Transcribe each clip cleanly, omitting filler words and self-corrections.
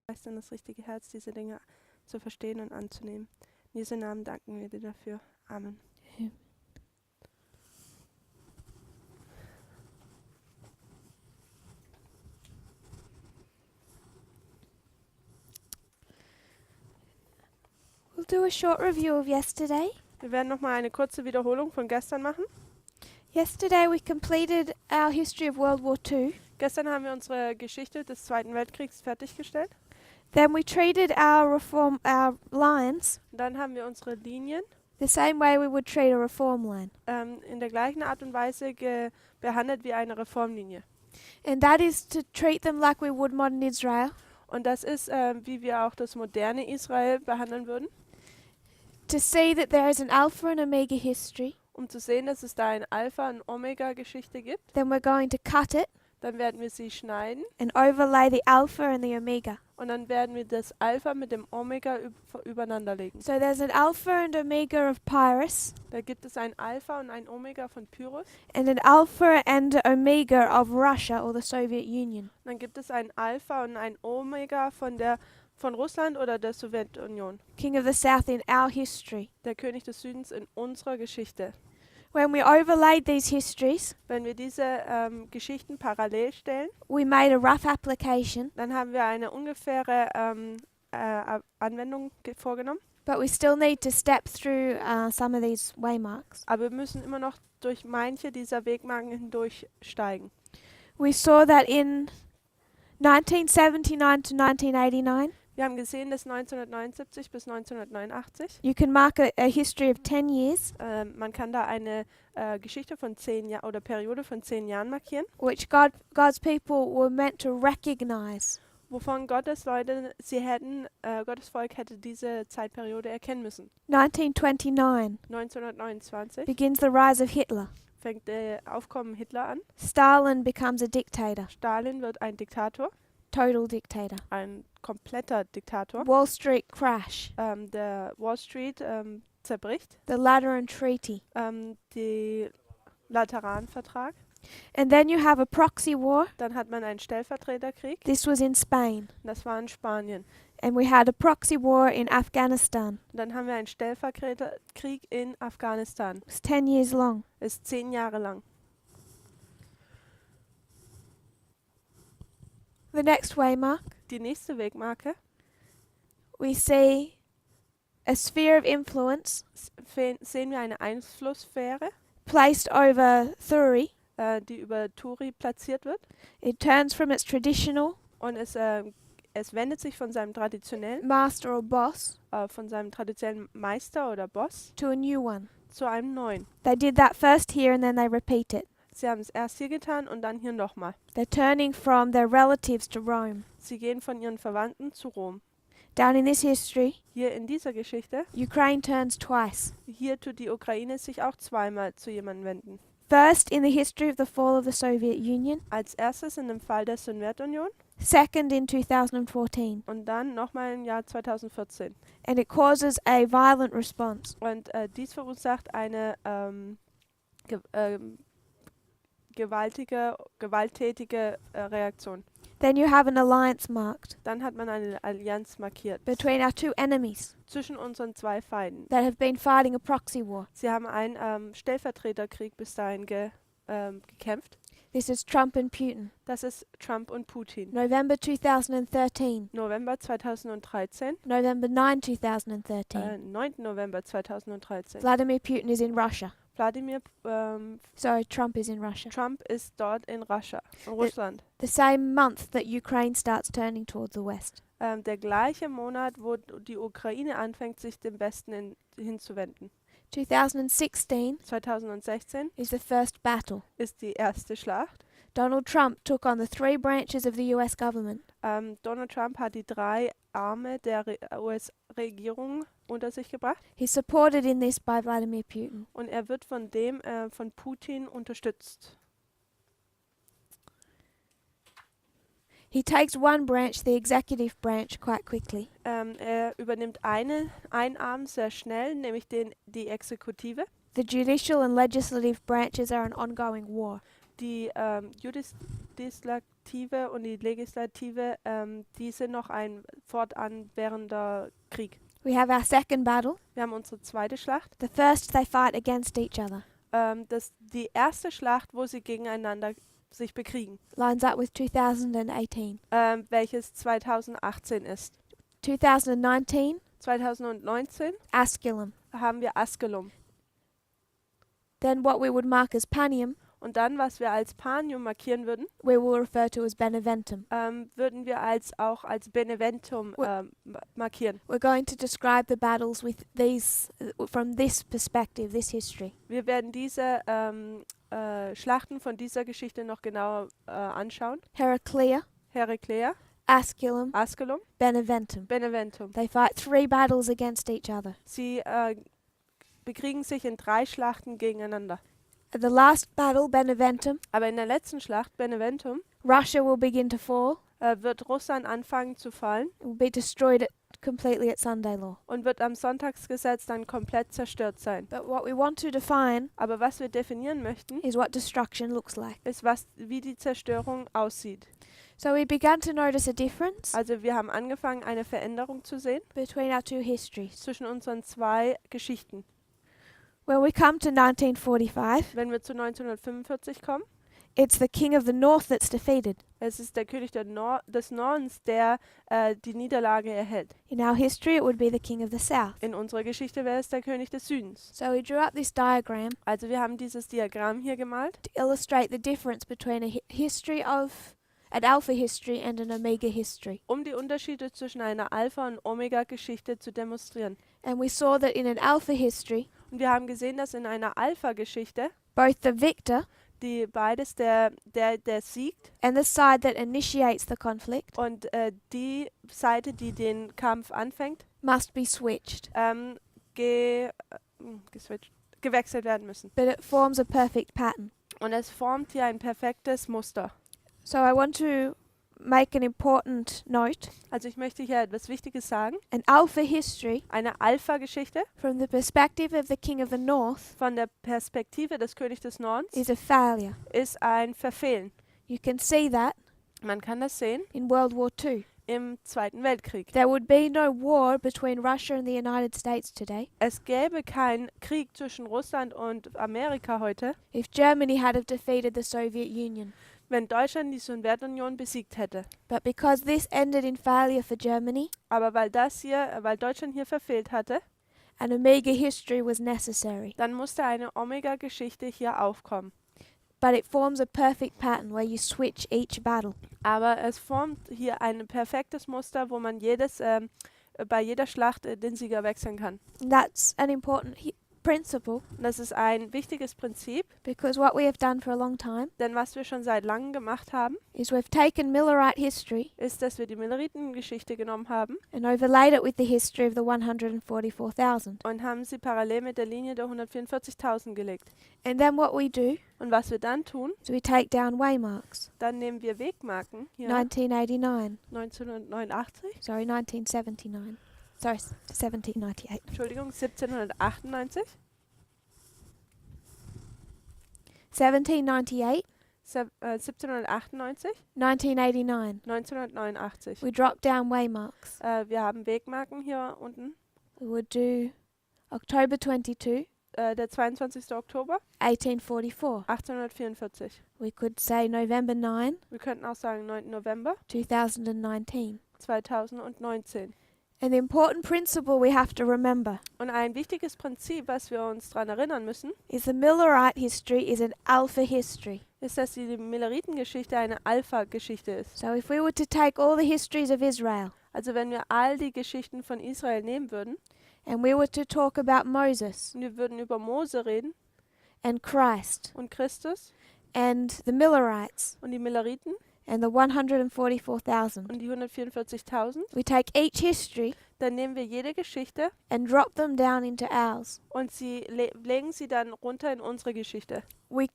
Geist in das richtige Herz, diese Dinge zu verstehen und anzunehmen. In Jesu Namen danken wir dir dafür. Amen. We'll do a short review of yesterday. Wir werden nochmal eine kurze Wiederholung von gestern machen. Yesterday we completed our history of World War II. Gestern haben wir unsere Geschichte des Zweiten Weltkriegs fertiggestellt. Then we treated our lines Dann haben wir unsere Linien the same way we would treat a reform line. in der gleichen Art und Weise behandelt wie eine Reformlinie. And that is to treat them like we would modern Israel. Und das ist, wie wir auch das moderne Israel behandeln würden, To see that there is an Alpha and Omega history. um zu sehen, dass es da ein Alpha- und Omega-Geschichte gibt. Then we're going to cut it Dann werden wir sie schneiden and overlay the Alpha and the Omega. und dann werden wir das Alpha mit dem Omega übereinander legen. So there's an Alpha and Omega of Pyrrhus Da gibt es ein Alpha und ein Omega von Pyrrhus. and an Alpha and Omega of Russia or the Soviet Union. Dann gibt es ein Alpha und ein Omega von Russland oder der Sowjetunion. King of the South in our history. Der König des Südens in unserer Geschichte. When we overlaid these histories, Wenn wir diese Geschichten parallel stellen, we made a rough application, dann haben wir eine ungefähre Anwendung vorgenommen. but we still need to step through some of these waymarks. Aber wir müssen immer noch durch manche dieser Wegmarken hindurchsteigen. We saw that in 1979 to 1989, Wir haben gesehen, dass 1979 bis 1989, you can mark a history of 10 years, man kann da eine Geschichte von 10 Jahren oder Periode von 10 Jahren markieren, which God's people were meant to recognize. wovon Gottes Volk hätte diese Zeitperiode erkennen müssen. 1929 1929 begins the rise of Hitler. fängt der Aufkommen Hitler an. Stalin becomes a dictator, Stalin wird ein Diktator, total dictator. ein kompletter Diktator. Wall Street crash, Der Wall Street zerbricht. the Lateran Treaty. Die Lateranvertrag. And then you have a proxy war. Dann hat man einen Stellvertreterkrieg. This was in Spain. Das war in Spanien. And we had a proxy war in Afghanistan. Und dann haben wir einen Stellvertreterkrieg in Afghanistan. It was 10 years long. Ist 10 Jahre lang. The next waymark, Die nächste Wegmarke we see a sphere of influence sehen wir eine Einflusssphäre, placed over Thuri. die über Turi platziert wird. It turns from its traditional Und es wendet sich von seinem traditionellen, master or boss Meister oder Boss to a new one. zu einem neuen. They did that first here and then they repeat it. Sie haben es erst hier getan und dann hier nochmal. They're turning from their relatives to Rome. Sie gehen von ihren Verwandten zu Rom. Down in this history, Hier in dieser Geschichte, Ukraine turns twice. hier tut die Ukraine sich auch zweimal zu jemandem wenden. First, in the history of the fall of the Soviet Union. Als erstes in dem Fall der Sowjetunion Second, in 2014. und dann nochmal im Jahr 2014. And it causes a violent response. Und dies verursacht eine gewalttätige Reaktion. Then you have an alliance marked Dann hat man eine Allianz markiert between our two enemies zwischen unseren zwei Feinden. that have been fighting a proxy war. Sie haben einen Stellvertreterkrieg bis dahin gekämpft. This is Trump and Putin. Das ist Trump und Putin. November 2013. November 2013, November 9, 2013. 9. November 2013. Vladimir Putin is in Russia. Sorry, Trump is in Russia. Trump ist dort in Russland. The same month that Ukraine starts turning towards the West. Der gleiche Monat, wo die Ukraine anfängt, sich dem Westen hinzuwenden. 2016 2016 is the first battle. ist die erste Schlacht. Donald Trump took on the three branches of the US government. Donald Trump hat die 3 Arme der US-Regierung unter sich gebracht He's supported in this by Vladimir Putin. und er wird von Putin unterstützt. He takes one branch, the executive branch, quite quickly. Er übernimmt einen Arm sehr schnell, nämlich die Exekutive. The judicial and legislative branches are an ongoing war. die Judislative und die Legislative, die sind noch ein fortwährender Krieg. We have our second battle. Wir haben unsere zweite Schlacht. The first, they fight against each other. Die erste Schlacht, wo sie gegeneinander sich bekriegen, Lines up with 2018. welches 2018 ist. 2019, 2019 Asculum. haben wir Askelum. Then what we would mark as Panium, Und dann, was wir als Panium markieren würden, we will refer to as Beneventum. würden wir auch als Beneventum markieren. We're going to describe the battles with these from this perspective, this history. Wir werden diese Schlachten von dieser Geschichte noch genauer anschauen. Heraclea, Heraklea, Asculum, Askelum, Beneventum. Beneventum. They fight 3 battles against each other. Sie bekriegen sich in 3 Schlachten gegeneinander. At the last battle, Beneventum, Aber in der letzten Schlacht, Beneventum, Russia will begin to fall. wird Russland anfangen zu fallen It will be destroyed completely at Sunday law. und wird am Sonntagsgesetz dann komplett zerstört sein. But what we want to define Aber was wir definieren möchten, is what destruction looks like. ist, wie die Zerstörung aussieht. So we began to notice a difference Also wir haben angefangen, eine Veränderung zu sehen between our 2 histories. zwischen unseren 2 Geschichten. When we come to 1945, Wenn wir zu 1945 kommen, it's the king of the north that's defeated. es ist der König des Nordens, der die Niederlage erhält. In our history, it would be the king of the south. In unserer Geschichte wäre es der König des Südens. So we drew up this diagram Also wir haben dieses Diagramm hier gemalt, to illustrate the difference between an alpha history and an omega history. um die Unterschiede zwischen einer Alpha- und Omega-Geschichte zu demonstrieren. And we saw that in an alpha history, Und wir haben gesehen, dass in einer Alpha-Geschichte both the victor die beides der siegt and the side that initiates the conflict und die Seite, die den Kampf anfängt, must be switched. gewechselt werden müssen. But it forms a perfect pattern. Und es formt hier ein perfektes Muster. So I want to make an important note. Also ich möchte hier etwas Wichtiges sagen. An alpha history, Eine Alpha-Geschichte from the perspective of the king of the north, von der Perspektive des Königs des Nordens is a failure. ist ein Verfehlen. You can see that Man kann das sehen in World War II. im Zweiten Weltkrieg. There would be no war between Russia and the United States today Es gäbe keinen Krieg zwischen Russland und Amerika heute, if Germany had have defeated the Soviet Union. wenn Deutschland die Sowjetunion besiegt hätte. But because this ended in failure for Germany, Aber weil Deutschland hier verfehlt hatte, an omega history was necessary. dann musste eine Omega-Geschichte hier aufkommen. But it forms a perfect pattern where you switch each battle. Aber es formt hier ein perfektes Muster, wo man bei jeder Schlacht den Sieger wechseln kann. And that's an important principle Und das ist ein wichtiges Prinzip, because what we have done for a long time denn was wir schon seit langem gemacht haben, is we've taken Millerite history ist, dass wir die Milleritengeschichte genommen haben and overlaid it with the history of the 144,000. und haben sie parallel mit der Linie der 144.000 gelegt. And then what we do Und was wir dann tun, is we take down waymarks. dann nehmen wir Wegmarken, hier 1989. 1989, Sorry, 1979. Sorry, 1798. Entschuldigung, 1798, 1798, 1798, 1989. 1989. We drop down waymarks. Wir haben Wegmarken hier unten. We would do October 22, Der 22. Oktober 1844. 1844. We could say November 9, Wir könnten auch sagen 9. November 2019. 2019. An important principle we have to remember Und ein wichtiges Prinzip, was wir uns daran erinnern müssen, is the Millerite history is an alpha history. ist, dass die Milleritengeschichte eine Alpha-Geschichte ist. So if we were to take all the histories of Israel Also wenn wir all die Geschichten von Israel nehmen würden and we were to talk about Moses und wir würden über Mose reden and Christ und Christus and the Millerites und die Milleriten and the 144,000, und die 144.000, we take each history dann nehmen wir jede Geschichte and drop them down into ours. und legen sie dann runter in unsere Geschichte. We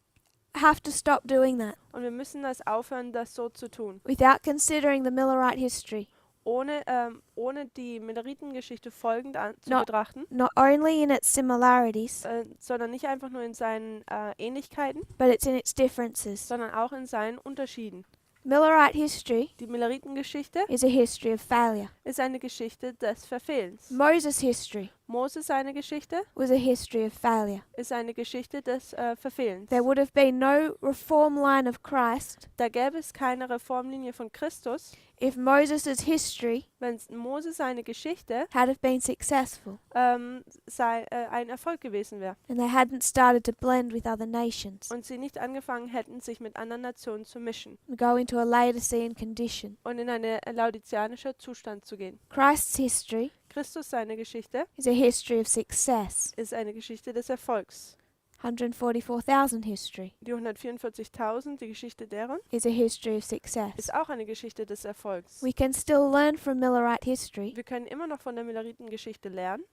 have to stop doing that Und wir müssen das aufhören, das so zu tun. without considering the Millerite history. ohne die Milleritengeschichte folgend zu Not- betrachten, not only in its similarities, sondern nicht einfach nur in seinen Ähnlichkeiten, but it's in its differences. sondern auch in seinen Unterschieden. Millerite history Die Milleritengeschichte is a history of failure. ist eine Geschichte des Verfehlens. Moses' history Moses seine Geschichte was a history of failure. ist eine Geschichte des Verfehlens. There would have been no reform line of Christ Da gäbe es keine Reformlinie von Christus, if Moses' history wenn Moses seine Geschichte had have been successful ein Erfolg gewesen wäre and they hadn't started to blend with other nations und sie nicht angefangen hätten, sich mit anderen Nationen zu mischen and go into a Laodicean condition. und in einen laodizianischen Zustand zu gehen. Christ's history Christus seine Geschichte is a history of success. ist eine Geschichte des Erfolgs. 144,000 history Die 144.000, die Geschichte deren, is a history of success. ist auch eine Geschichte des Erfolgs. We can still learn from Millerite history. Wir können immer noch von der Milleritengeschichte lernen,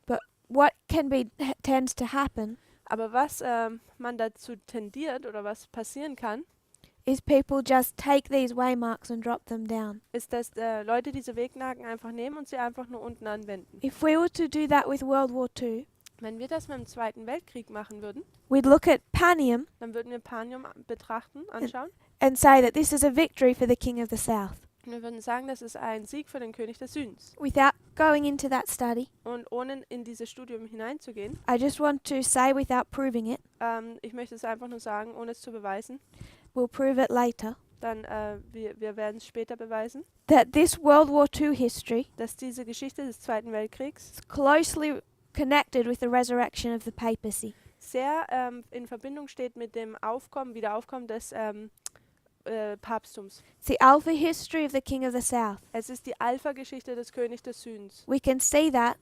What tends to happen aber was man dazu tendiert oder was passieren kann, is people just take these waymarks and drop them down. ist, dass Leute diese Wegnagen einfach nehmen und sie einfach nur unten anwenden. If we were to do that with World War II, Wenn wir das mit dem Zweiten Weltkrieg machen würden, we'd look at Panium dann würden wir Panium betrachten, anschauen and say that this is a victory for the King of the South. und wir würden sagen, das ist ein Sieg für den König des Südens. Without going into that study, Und ohne in dieses Studium hineinzugehen, I just want to say without proving it, ich möchte es einfach nur sagen, ohne es zu beweisen, we'll prove it later, dann wir werden es später beweisen, that this World War II history dass diese Geschichte des Zweiten Weltkriegs is closely connected with the resurrection of the papacy. sehr in Verbindung steht mit dem Wiederaufkommen des Papsttums. It's the Alpha history of the King of the South. Es ist die Alpha-Geschichte des Königs des Südens. We can see that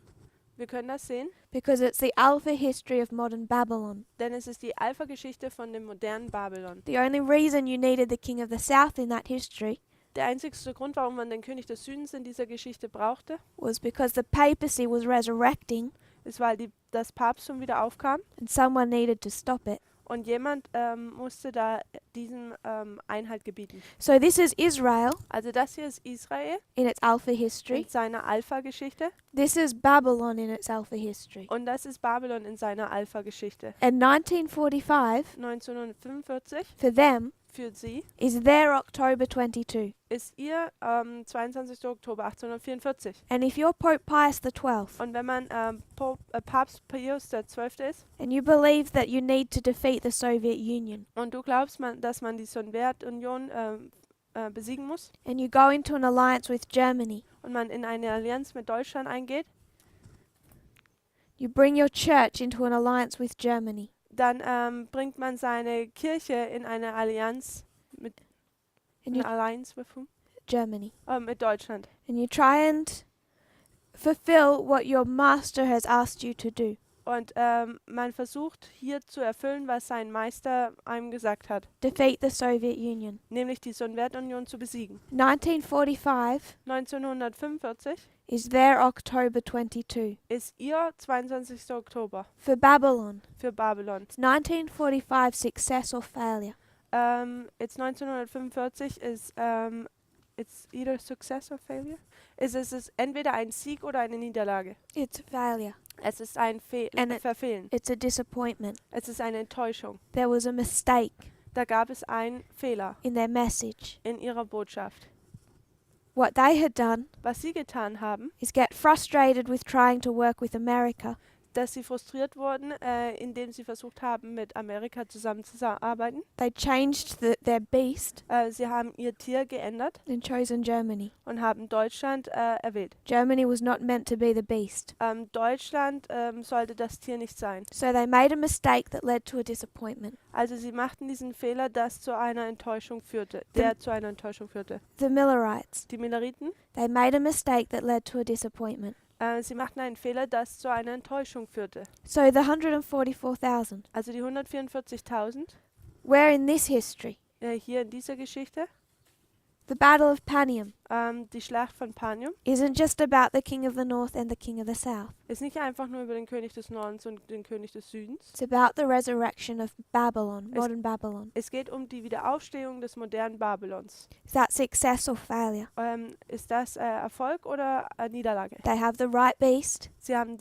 Wir können das sehen, because it's the Alpha history of modern Babylon. denn es ist die Alpha-Geschichte von dem modernen Babylon. The only reason you needed the King of the South in that history Der einzigste Grund, warum man den König des Südens in dieser Geschichte brauchte, was because the papacy was resurrecting ist, weil das Papsttum wieder aufkam and someone needed to stop it. und jemand musste da diesem Einhalt gebieten. So this is Israel Also das hier ist Israel in its Alpha history. in seiner Alpha-Geschichte This is Babylon in its Alpha history. und das ist Babylon in seiner Alpha-Geschichte. And 1945, 1945 for them, für sie is their October 22. ist ihr 22. Oktober 1844. And if you're Pope Pius XII Und wenn man Papst Pius XII. ist and you believe that you need to defeat the Soviet Union und du glaubst, dass man die Sowjetunion besiegen muss and you go into an alliance with Germany, und man in eine Allianz mit Deutschland eingeht, you bring your church into an alliance with Germany. dann bringt man seine Kirche in eine Allianz mit And you, with whom? Germany. Mit Deutschland. And you try and fulfill what your master has asked you to do. Und man versucht hier zu erfüllen, was sein Meister einem gesagt hat, Defeat the Soviet Union. nämlich die Sowjetunion zu besiegen. 1945 1945 is their October 22. ist ihr 22. Oktober For Babylon, für Babylon. it's 1945 success or failure. It's 1945 ist it's either success or failure. Es ist entweder ein Sieg oder eine Niederlage. It's failure. Es ist ein Verfehlen. It's a disappointment. Es ist eine Enttäuschung. There was a mistake Da gab es einen Fehler in their message. in ihrer Botschaft. What they had done Was sie getan haben, is get frustrated with trying to work with America dass sie frustriert wurden, indem sie versucht haben, mit Amerika zusammenzuarbeiten. They changed their beast Sie haben ihr Tier geändert and chosen Germany. und haben Deutschland erwählt. Germany was not meant to be the beast. Deutschland sollte das Tier nicht sein. So they made a mistake that led to a disappointment. Also sie machten diesen Fehler, das zu einer Enttäuschung führte, zu einer Enttäuschung führte. The Millerites, Die Milleriten, they made a mistake that led to a disappointment. sie machten einen Fehler, das zu einer Enttäuschung führte. So the 144,000, Also die 144.000 where in this history, hier in dieser Geschichte, the Battle of Panium die Schlacht von Panium, isn't just about the King of the North and the King of the South. Ist nicht einfach nur über den König des Nordens und den König des Südens. It's about the resurrection of Babylon, Es- modern Babylon. Es geht um die Wiederaufstehung des modernen Babylons. Is that success or failure? Ist das Erfolg oder Niederlage? They have the right beast, Sie haben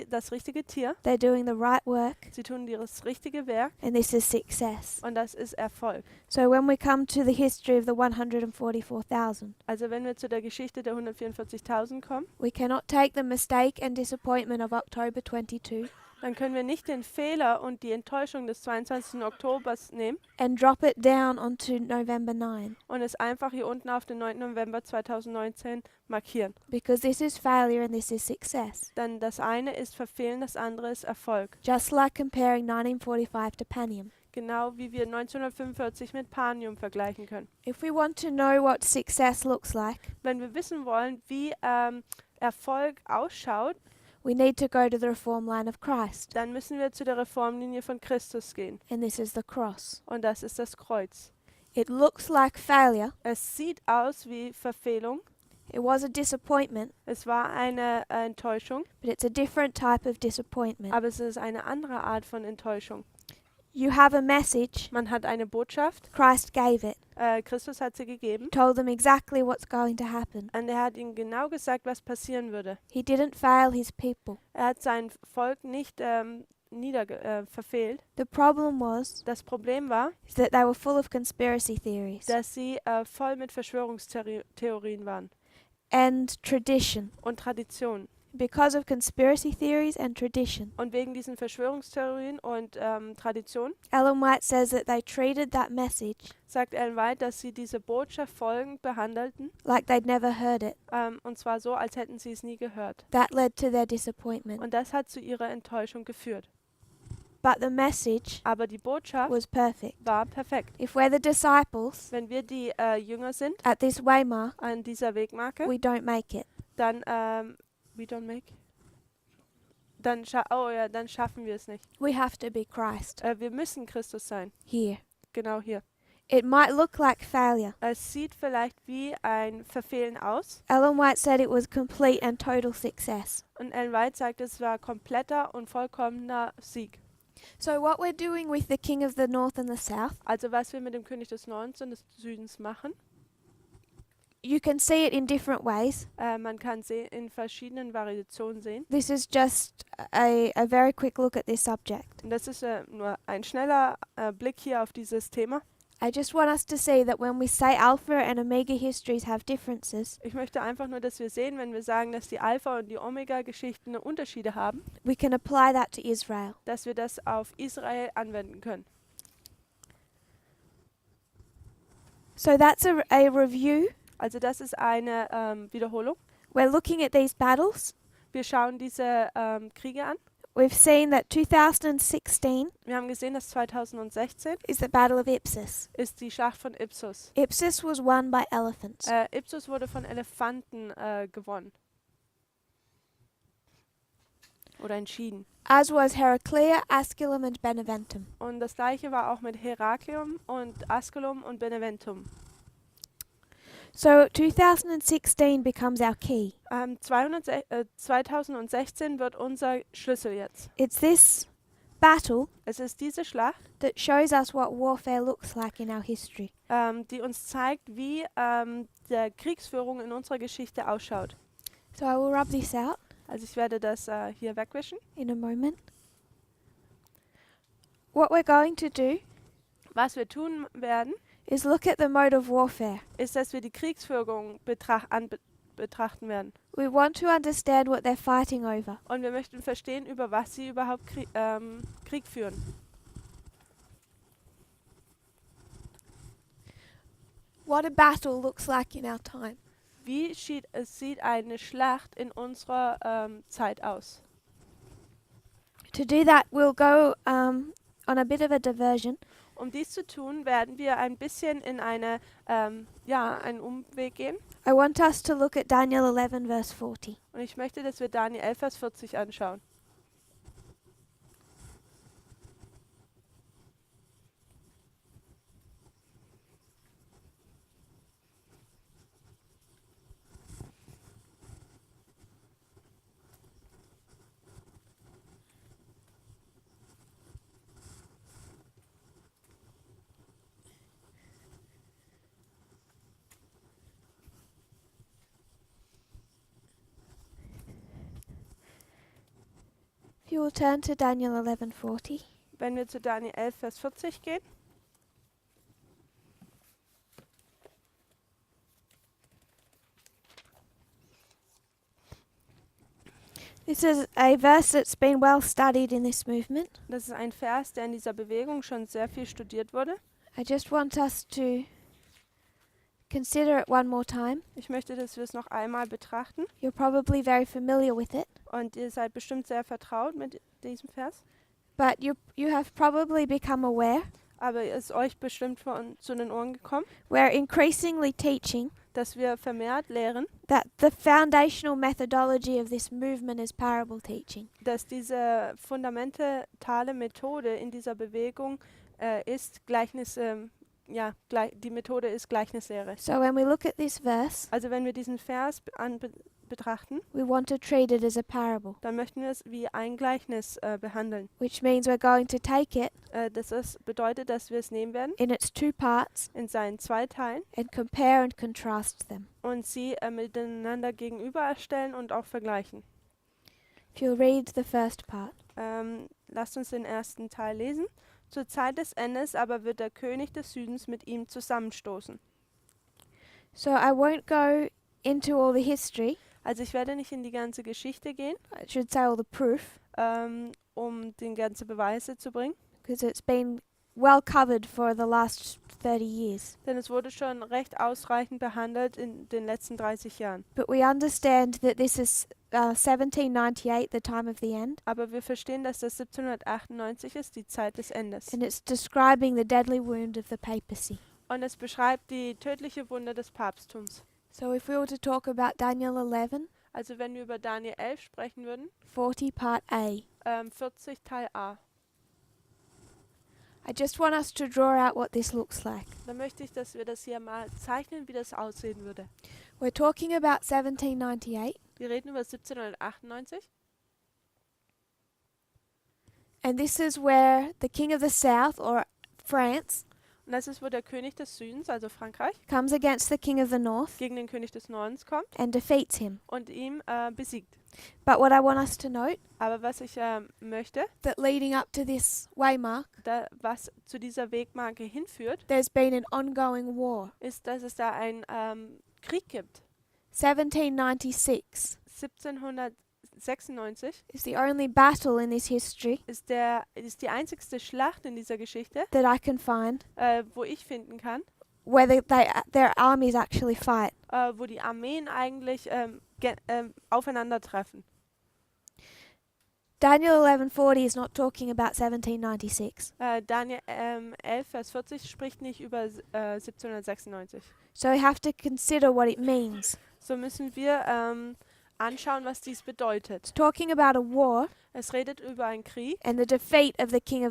das richtige Tier, they're doing the right work, sie tun das richtige Werk and this is success. und das ist Erfolg. So when we come to the history of the 144,000, Also wenn wir zu der Geschichte der 144.000 kommen, we cannot take the mistake and disappointment of October 22 dann können wir nicht den Fehler und die Enttäuschung des 22. Oktobers nehmen and drop it down onto November 9, und es einfach hier unten auf den 9. November 2019 markieren. because this is failure and this is success. Denn das eine ist Verfehlen, das andere ist Erfolg. Just like comparing 1945 to Panium. Genau wie wir 1945 mit Panium vergleichen können. If we want to know what success looks like, Wenn wir wissen wollen, wie Erfolg ausschaut, we need to go to the reform line of Christ, dann müssen wir zu der Reformlinie von Christus gehen. and this is the cross. Und das ist das Kreuz. It looks like failure. Es sieht aus wie Verfehlung. It was a disappointment, Es war eine Enttäuschung, but it's a different type of disappointment. aber es ist eine andere Art von Enttäuschung. You have a message, Man hat eine Botschaft, Christ gave it, Christus hat sie gegeben told them exactly what's going to happen. und er hat ihnen genau gesagt, was passieren würde. He didn't fail his people. Er hat sein Volk nicht verfehlt. The problem was Das Problem war, is that they were full of conspiracy theories dass sie voll mit Verschwörungstheorien waren and tradition. und Traditionen. Because of conspiracy theories and tradition, Und wegen diesen Verschwörungstheorien und Traditionen Ellen White says that they treated that message sagt Ellen White, dass sie diese Botschaft folgend behandelten, like they'd never heard it. und zwar so, als hätten sie es nie gehört. That led to their disappointment. Und das hat zu ihrer Enttäuschung geführt. But the message Aber die Botschaft was perfect. war perfekt. If we're the disciples Wenn wir die Jünger sind at this waymark, an dieser Wegmarke, we don't make it. dann we don't make. Dann dann schaffen wir es nicht. We have to be Christ Wir müssen Christus sein. here. Genau hier. It might look like failure. Es sieht vielleicht wie ein Verfehlen aus. Ellen White said it was complete and total success. Und Ellen White sagt, es war kompletter und vollkommener Sieg. So what we're doing with the king of the north and the south, Also was wir mit dem König des Nordens und des Südens machen, you can see it in different ways. man kann in verschiedenen Variationen sehen. This is just a very quick look at this subject. Und das ist nur ein schneller Blick hier auf dieses Thema. I just want us to see that when we say Alpha and Omega histories have differences, Ich möchte einfach nur, dass wir sehen, wenn wir sagen, dass die Alpha- und die Omega-Geschichten Unterschiede haben, we can apply that to Israel. dass wir das auf Israel anwenden können. So that's a review. Also das ist eine Wiederholung. We're looking at these battles. Wir schauen diese Kriege an. We've seen that 2016 Wir haben gesehen, dass 2016 is the Battle of Ipsus. ist die Schlacht von Ipsus. Ipsus was won by elephants. Ipsus wurde von Elefanten gewonnen. Oder entschieden. As was Heraclea, Asculum and Beneventum. Und das gleiche war auch mit Heraklion und Asculum und Beneventum. So 2016 becomes our key. 2016 wird unser Schlüssel jetzt. It's this battle Es ist diese Schlacht, that shows us what warfare looks like in our history. die uns zeigt, wie der Kriegsführung in unserer Geschichte ausschaut. So I will rub this out Also ich werde das hier wegwischen. in a moment. What we're going to do Was wir tun werden, is look at the mode of warfare. ist, dass wir die Kriegsführung betrachten werden. We want to understand what they're fighting over. Und wir möchten verstehen, über was sie überhaupt Krieg führen. What a battle looks like in our time. Wie sieht eine Schlacht in unserer Zeit aus? To do that, we'll go on a bit of a diversion. Um dies zu tun, werden wir ein bisschen in einen Umweg gehen. I want us to look at Daniel 11 verse 40. Und ich möchte, dass wir Daniel 11, Vers 40 anschauen. you will turn to Daniel 11:40. Wenn wir zu Daniel 11, Vers 40 gehen. This is a verse that's been well studied in this movement. Das ist ein Vers, der in dieser Bewegung schon sehr viel studiert wurde. I just want us to consider it one more time. Ich möchte, dass wir es noch einmal betrachten. You're probably very familiar with it, Und ihr seid bestimmt sehr vertraut mit diesem Vers. but you have probably become aware Aber ist euch bestimmt zu den Ohren gekommen, we're increasingly teaching dass wir vermehrt lehren, that the foundational methodology of this movement is parable teaching. dass diese fundamentale Methode in dieser Bewegung ist Gleichnis, die Methode ist Gleichnislehre. So when we look at this verse, Also wenn wir diesen Vers betrachten, we want to treat it as a parable, dann möchten wir es wie ein Gleichnis behandeln. which means we're going to take it Bedeutet, dass wir es nehmen werden in its two parts in seinen zwei Teilen and compare and contrast them. und sie miteinander gegenüberstellen und auch vergleichen. If you'll read the first part. Lasst uns den ersten Teil lesen. Zur Zeit des Endes aber wird der König des Südens mit ihm zusammenstoßen. So I won't go into all the history, Also ich werde nicht in die ganze Geschichte gehen, I should say all the proof, um die ganze Beweise zu bringen, because it's been well covered for the last 30 years. denn es wurde schon recht ausreichend behandelt in den letzten 30 Jahren. But we understand that this is 1798, the time of the end, Aber wir verstehen, dass das 1798 ist, die Zeit des Endes. and it's describing the deadly wound of the papacy. Und es beschreibt die tödliche Wunde des Papsttums. So if we were to talk about Daniel 11, Also wenn wir über Daniel 11 sprechen würden, 40 part A, 40 Teil A, I just want us to draw out what this looks like. dann möchte ich, dass wir das hier mal zeichnen, wie das aussehen würde. We're talking about 1798, Wir reden über 1798 and this is where the king of the south, or France, und das ist, wo der König des Südens, also Frankreich, comes against the king of the north gegen den König des Nordens kommt and defeats him. und ihn besiegt. But what I want us to note, Aber was ich möchte, that leading up to this waymark, was zu dieser Wegmarke hinführt, there's been an ongoing war. ist, dass es da einen Krieg gibt. 1796 1796 is the only battle in this history ist die einzigste Schlacht in dieser Geschichte, that I can find wo ich finden kann, where their armies actually fight. wo die Armeen eigentlich aufeinandertreffen. Daniel 11:40 is not talking about 1796. Daniel 11, Vers 40 spricht nicht über 1796. So we have to consider what it means. So müssen wir anschauen, was dies bedeutet. It's talking about a war Es redet über einen Krieg and the defeat of the king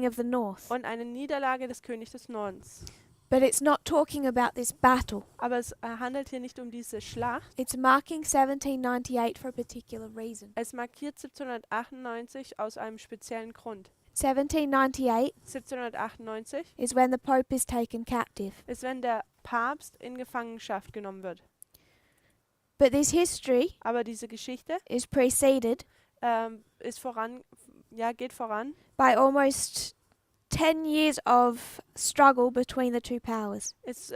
of the north. und eine Niederlage des Königs des Nordens. But it's not talking about this battle. Aber es handelt hier nicht um diese Schlacht. It's marking 1798 for a particular reason. Es markiert 1798 aus einem speziellen Grund. 1798 1798 is when the Pope is taken captive. ist, wenn der Papst in Gefangenschaft genommen wird. But this history Aber diese Geschichte is preceded geht voran by almost 10 years of struggle between the two powers. ist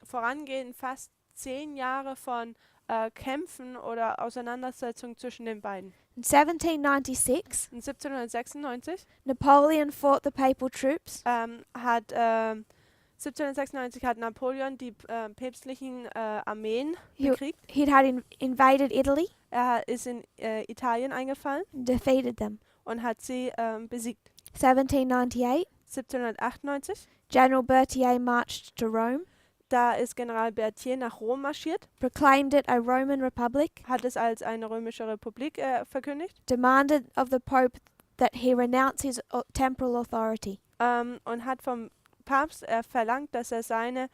vorangehen fast 10 Jahre von Kämpfen oder Auseinandersetzungen zwischen den beiden. In 1796, In 1796 Napoleon fought the papal troops 1796 hat Napoleon die päpstlichen Armeen He- bekriegt. invaded Italy Er ist in Italien eingefallen and defeated them. und hat sie besiegt. 1798, 1798, General Berthier marched to Rome, da ist General Berthier nach Rom marschiert, proclaimed it a Roman republic, hat es als eine römische Republik verkündigt demanded of the Pope that he renounce his temporal authority. und hat vom Papst verlangt, dass er seine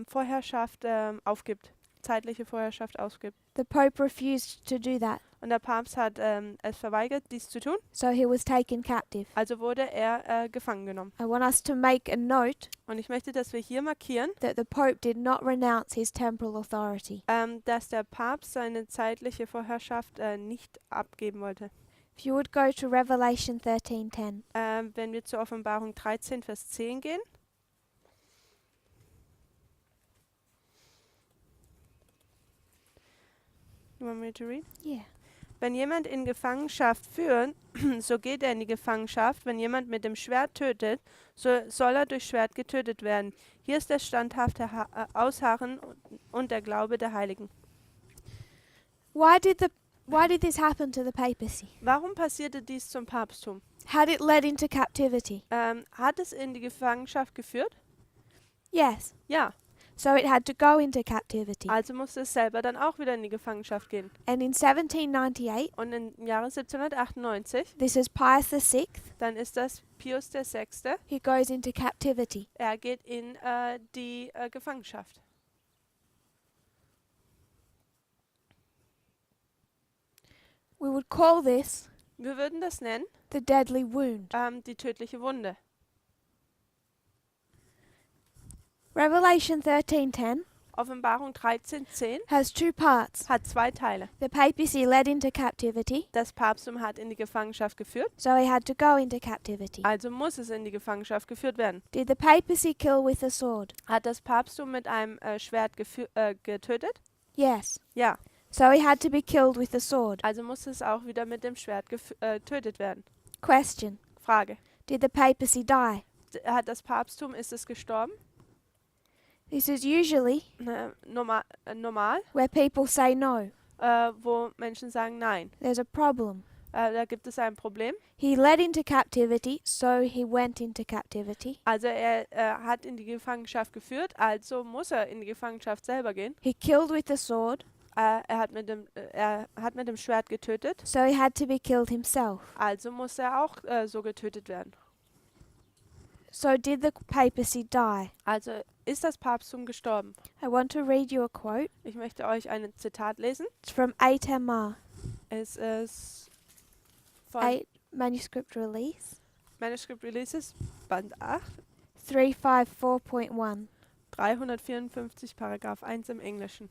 Vorherrschaft aufgibt, zeitliche Vorherrschaft aufgibt. The Pope refused to do that, Und der Papst hat es verweigert, dies zu tun. so he was taken captive. Also wurde er gefangen genommen. I want us to make a note Und ich möchte, dass wir hier markieren, that the Pope did not renounce his temporal authority. dass der Papst seine zeitliche Vorherrschaft nicht abgeben wollte. If you would go to Revelation 13:10. Wenn wir zur Offenbarung 13, Vers 10 gehen. You want me to read? Yeah. Wenn jemand in Gefangenschaft führt, so geht er in die Gefangenschaft. Wenn jemand mit dem Schwert tötet, so soll er durch Schwert getötet werden. Hier ist das standhafte Ausharren und der Glaube der Heiligen. Why did this happen to the papacy? Warum passierte dies zum Papsttum? Had it led into captivity? Hat es in die Gefangenschaft geführt? Yes. Ja, So it had to go into captivity. also musste es selber dann auch wieder in die Gefangenschaft gehen. And in 1798, Und im Jahre 1798, this is Pius VI, dann ist das Pius VI., who goes into captivity. er geht in die Gefangenschaft. We would call this Wir würden das nennen, the deadly wound. die tödliche Wunde. Revelation 13:10 Offenbarung 13,10 has two parts. hat zwei Teile. The papacy led into captivity, Das Papsttum hat in die Gefangenschaft geführt, so he had to go into captivity. also muss es in die Gefangenschaft geführt werden. Did the papacy kill with a sword? Hat das Papsttum mit einem Schwert getötet? Yes. Ja, So he had to be killed with a sword. also muss es auch wieder mit dem Schwert getötet werden. Question. Frage. Did the papacy die? Hat das Papsttum, ist es gestorben? This is usually Normal, where people say no. wo Menschen sagen nein. There's a problem. Da gibt es ein Problem. He led into captivity, so he went into captivity. Also er hat in die Gefangenschaft geführt, also muss er in die Gefangenschaft selber gehen. He killed with a sword, Er hat mit dem Schwert getötet, so he had to be killed himself. also muss er auch so getötet werden. So did the papacy die? Also ist das Papsttum gestorben? I want to read you a quote. Ich möchte euch ein Zitat lesen. It's from 8MR, Es ist von 8 Manuscript Release, Manuscript Releases, Band 8, 354.1. 354, Paragraph 1 im Englischen.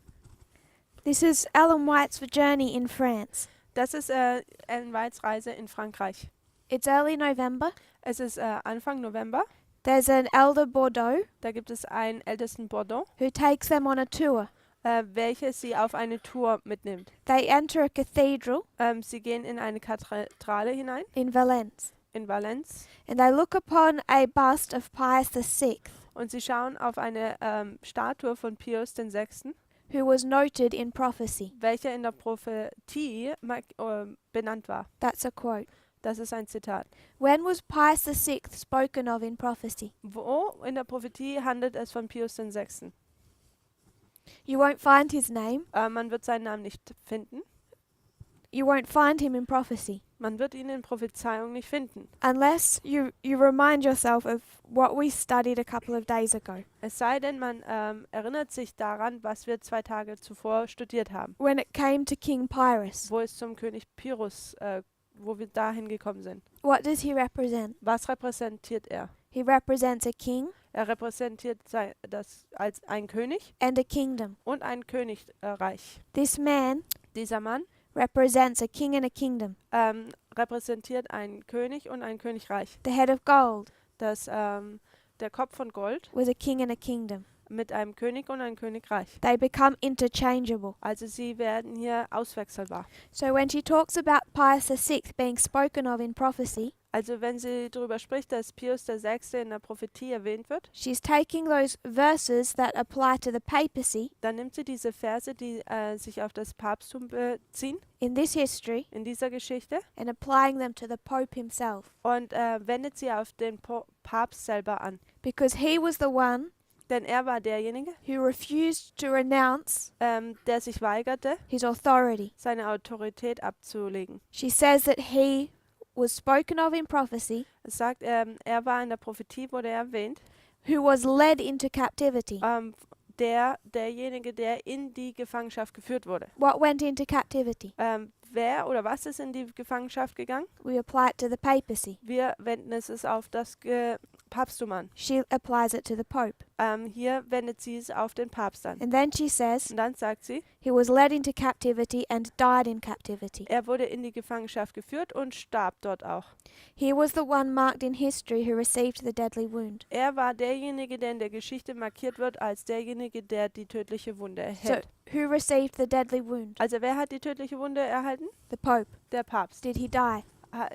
This is Ellen White's journey in France. Das ist Ellen Whites Reise in Frankreich. It's early November. Es ist Anfang November. There's an elder Bordeaux Da gibt es einen ältesten Bordeaux, who takes them on a tour. welches sie auf eine Tour mitnimmt. They enter a cathedral Sie gehen in eine Kathedrale hinein, in Valence, in Valenz, and they look upon a bust of Pius VI, und sie schauen auf eine Statue von Pius VI., who was noted in prophecy. welcher in der Prophetie benannt war. That's a quote. Das ist ein Zitat. When was Pius VI spoken of in prophecy? Wo in der Prophetie handelt es von Pius VI.? You won't find his name. Man wird seinen Namen nicht finden. You won't find him in prophecy. Man wird ihn in Prophezeiung nicht finden. Unless you remind yourself of what we studied a couple of days ago. Es sei denn, man erinnert sich daran, was wir 2 Tage zuvor studiert haben, When it came to King Pyrrhus. wo es zum König Pyrrhus, wo wir dahin gekommen sind. What does he represent? Was repräsentiert er? He represents a king Er repräsentiert das als ein König and a kingdom. und ein Königreich. This man Dieser Mann represents a king and a kingdom. repräsentiert einen König und ein Königreich. The head of gold Der Kopf von Gold was a king and a kingdom. mit einem König und einem Königreich. They become interchangeable. Also sie werden hier auswechselbar. So when she talks about Pius VI being spoken of in prophecy, Also wenn sie darüber spricht, dass Pius VI. In der Prophetie erwähnt wird, she's taking those verses that apply to the papacy dann nimmt sie diese Verse, die sich auf das Papsttum beziehen, in this history in dieser Geschichte, and applying them to the Pope himself. und wendet sie auf den Papst selber an. Because he was the one Denn er war derjenige, who refused to renounce der sich weigerte, his authority. seine Autorität abzulegen. She says that he was spoken of in prophecy, Es sagt, er war in der Prophetie, wurde er erwähnt, who was led into captivity. derjenige, der in die Gefangenschaft geführt wurde. What went into captivity? Wer oder was ist in die Gefangenschaft gegangen? We apply it to the papacy. Wir wenden es auf das Papsttum an. She applies it to the Pope. Hier wendet sie es auf den Papst an. And then she says, Und dann sagt sie, he was led into captivity and died in captivity. er wurde in die Gefangenschaft geführt und starb dort auch. He was the one marked in history who received the deadly wound. Er war derjenige, der in der Geschichte markiert wird als derjenige, der die tödliche Wunde So, erhält. who received the deadly wound? Also wer hat die tödliche Wunde erhalten? The Pope. Der Papst. Did he die?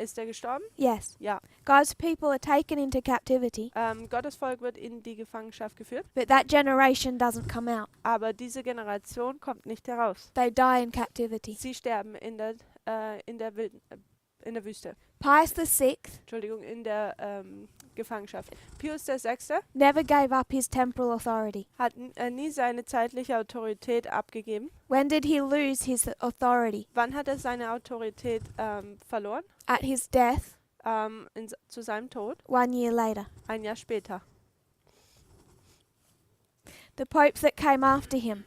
Ist er gestorben? Yes. Ja. God's people are taken into captivity, Gottes Volk wird in die Gefangenschaft geführt, but that generation doesn't come out. aber diese Generation kommt nicht heraus. They die in captivity. Sie sterben in der Wüste. Pius VI Entschuldigung, in der Gefangenschaft. Pius VI. never gave up his temporal authority. Hat nie seine zeitliche Autorität abgegeben. When did he lose his authority? Wann hat er seine Autorität verloren? At his death, Zu seinem Tod, 1 year later. ein Jahr später. The popes that came after him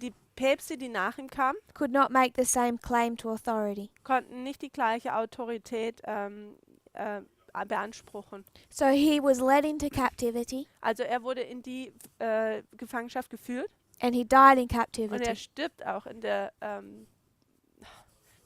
Die Päpste, die nach ihm kamen, could not make the same claim to authority. konnten nicht die gleiche Autorität beanspruchen. So he was led into captivity Also er wurde in die Gefangenschaft geführt and he died in und er captivity stirbt auch in der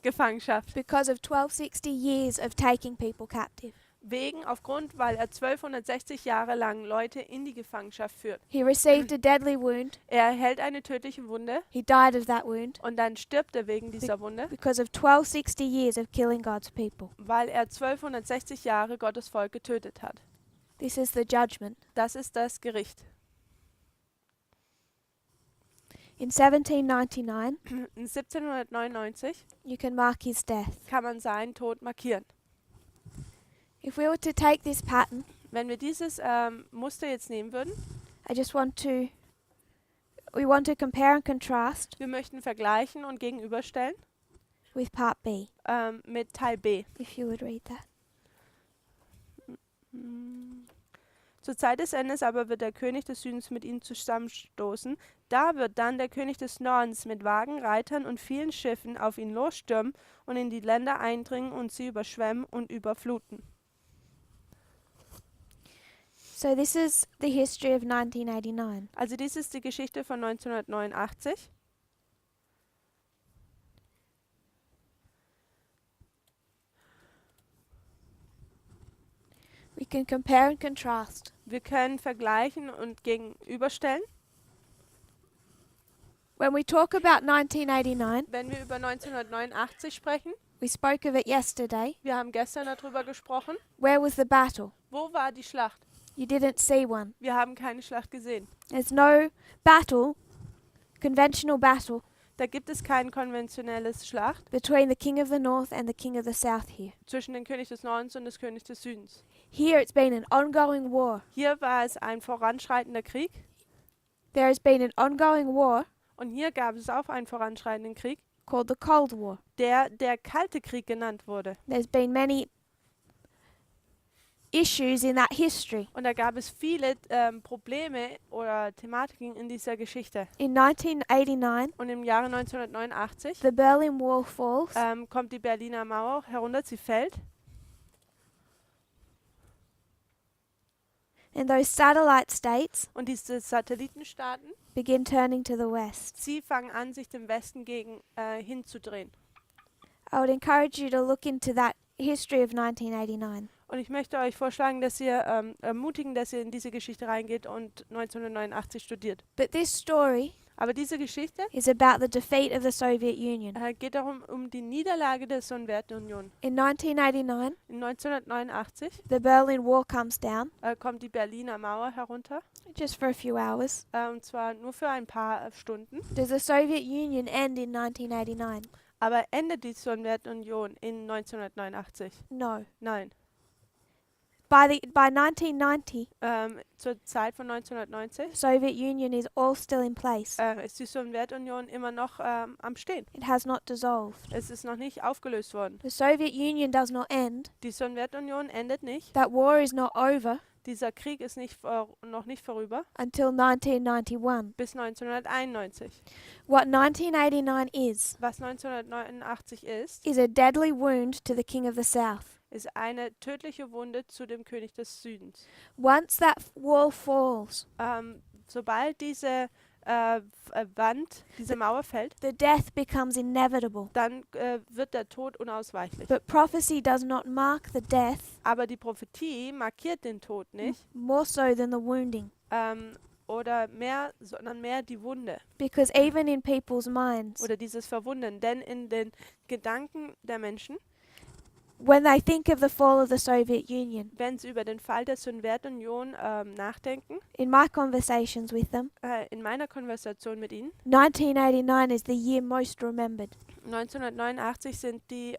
Gefangenschaft. because of 1260 years of taking people captive. Weil er 1260 Jahre lang Leute in die Gefangenschaft führt. He received a deadly wound. Er erhält eine tödliche Wunde He died of that wound und dann stirbt er wegen dieser Wunde, because of 1260 years of killing God's people. weil er 1260 Jahre Gottes Volk getötet hat. This is the judgment. Das ist das Gericht. In 1799, In 1799 you can mark his death. kann man seinen Tod markieren. If we were to take this pattern, Wenn wir dieses Muster jetzt nehmen würden, we want to compare and contrast wir möchten vergleichen und gegenüberstellen with part B. Mit Teil B. If you would read that. Zur Zeit des Endes aber wird der König des Südens mit ihnen zusammenstoßen. Da wird dann der König des Nordens mit Wagen, Reitern und vielen Schiffen auf ihn losstürmen und in die Länder eindringen und sie überschwemmen und überfluten. So this is the history of 1989. Also dies ist die Geschichte von 1989. We can compare and contrast. Wir können vergleichen und gegenüberstellen. When we talk about 1989, Wenn wir über 1989 sprechen, we spoke of it yesterday. wir haben gestern darüber gesprochen, Where was the battle? wo war die Schlacht? You didn't see one. Wir haben keine Schlacht gesehen. There's no battle, conventional battle, Da gibt es kein konventionelles Schlacht between the king of the north and the king of the south here. zwischen dem König des Nordens und des Königs des Südens. Here it's been an ongoing war. Hier war es ein voranschreitender Krieg There has been an ongoing war und hier gab es auch einen voranschreitenden Krieg, called the Cold War. der Kalte Krieg genannt wurde. There's been many issues in that history. Und da gab es viele Probleme oder Thematiken in dieser Geschichte. In 1989, Und im Jahre 1989 the Berlin Wall falls, kommt die Berliner Mauer herunter, sie fällt. and those satellite states Und diese Satellitenstaaten, begin turning to the west. sie fangen an, sich dem Westen hinzudrehen. I would encourage you to look into that history of 1989. Und ich möchte euch vorschlagen, dass ihr ermutigen, dass ihr in diese Geschichte reingeht und 1989 studiert. But this story Aber diese Geschichte is about the defeat of the Soviet Union. geht darum um die Niederlage der Sowjetunion. In 1989, In 1989 the Berlin Wall comes down, kommt die Berliner Mauer herunter, just for a few hours. und zwar nur für ein paar Stunden. Does the Soviet Union end in 1989? Aber endet die Sowjetunion in 1989? No. Nein. By 1990, Zur Zeit von 1990 Soviet Union is all still in place. ist die Sowjetunion immer noch am Stehen. It has not dissolved. Es ist noch nicht aufgelöst worden. The Soviet Union does not end. Die Sowjetunion endet nicht. That war is not over Dieser Krieg ist noch nicht vorüber until 1991. bis 1991. What 1989 Was 1989 ist a deadly wound to the king of the south. ist eine tödliche Wunde zu dem König des Südens. Once that wall falls, Sobald diese Wand, diese Mauer fällt, the death becomes inevitable. dann wird der Tod unausweichlich. But prophecy does not mark the death Aber die Prophetie markiert den Tod nicht, more so than the wounding. sondern mehr die Wunde Because even in people's minds, oder dieses Verwunden. Denn in den Gedanken der Menschen, when they think of the fall of the Soviet Union, wenn sie über den Fall der Sowjetunion nachdenken, in my conversations with them, in meiner Konversation mit ihnen, 1989 is the year most remembered. 1989 sind die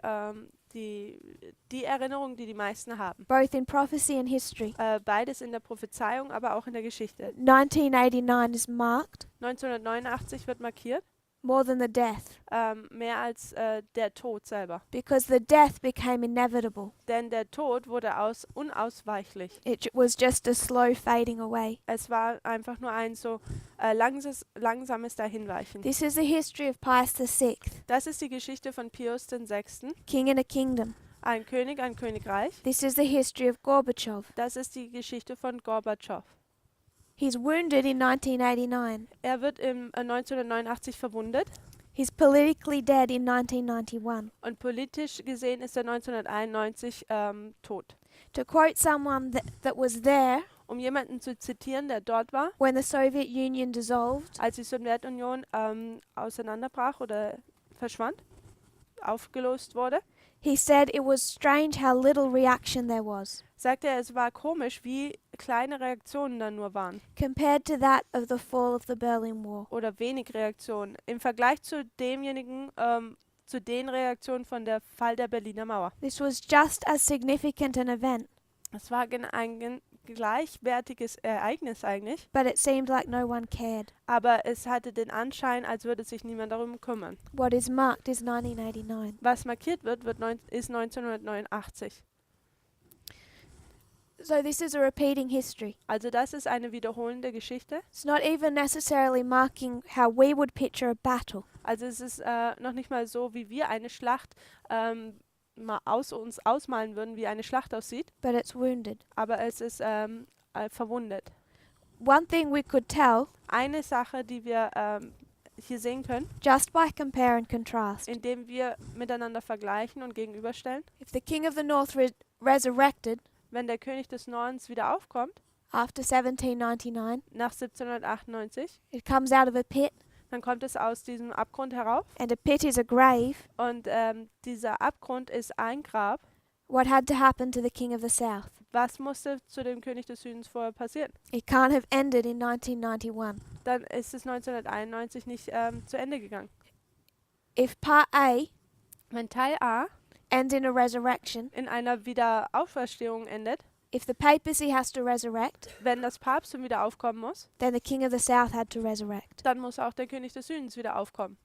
Erinnerungen, die die meisten haben. Both in prophecy and history. Beides in der Prophezeiung, aber auch in der Geschichte. 1989 is marked 1989 wird markiert, more than the death, mehr als der Tod selber. because the death became inevitable. Denn der Tod wurde unausweichlich. It was just a slow fading away. Es war einfach nur ein so langsames Dahinweichen. This is the history of Pius VI, Das ist die Geschichte von Pius VI., king in a kingdom. ein König, ein Königreich. This is the history of Gorbachev. Das ist die Geschichte von Gorbatschow. He's wounded in 1989. Er wird 1989 verwundet He's politically dead in 1991. und politisch gesehen ist er 1991 tot. To quote someone that was there Um jemanden zu zitieren, der dort war, when the Soviet Union dissolved, als die Sowjetunion auseinanderbrach oder verschwand, aufgelöst wurde, he said it was strange how little reaction there was sagte er, es war komisch, wie kleine Reaktionen da nur waren compared to that of the fall of the Berlin Wall. oder wenig Reaktionen im Vergleich zu zu den Reaktionen von der Fall der Berliner Mauer. This was just as significant an event, Es war ein gleichwertiges Ereignis eigentlich, but it seemed like no one cared. aber es hatte den Anschein, als würde sich niemand darum kümmern. What is marked is 1989. Was markiert wird, ist 1989. So this is a repeating history. Also das ist eine wiederholende Geschichte. It's not even necessarily marking how we would picture a battle. Also es ist noch nicht mal so, wie wir eine Schlacht mal uns ausmalen würden, wie eine Schlacht aussieht, But it's wounded. aber es ist verwundet. One thing we could tell Eine Sache, die wir hier sehen können, just by compare and contrast. indem wir miteinander vergleichen und gegenüberstellen, If the king of the north resurrected wenn der König des Nordens wieder aufkommt, after 1799, nach 1798, it comes out of a pit, dann kommt es aus diesem Abgrund herauf and a pit is a grave. und dieser Abgrund ist ein Grab. What had to happen to the king of the south? Was musste zu dem König des Südens vorher passieren? It can't have ended in 1991. Dann ist es 1991 nicht zu Ende gegangen. If part A Wenn Teil A ends in a resurrection, in einer Wiederauferstehung endet, if the papacy has to resurrect, wenn das Papsttum wieder aufkommen muss, then the king of the south had to resurrect. dann muss auch der König des Südens wieder aufkommen.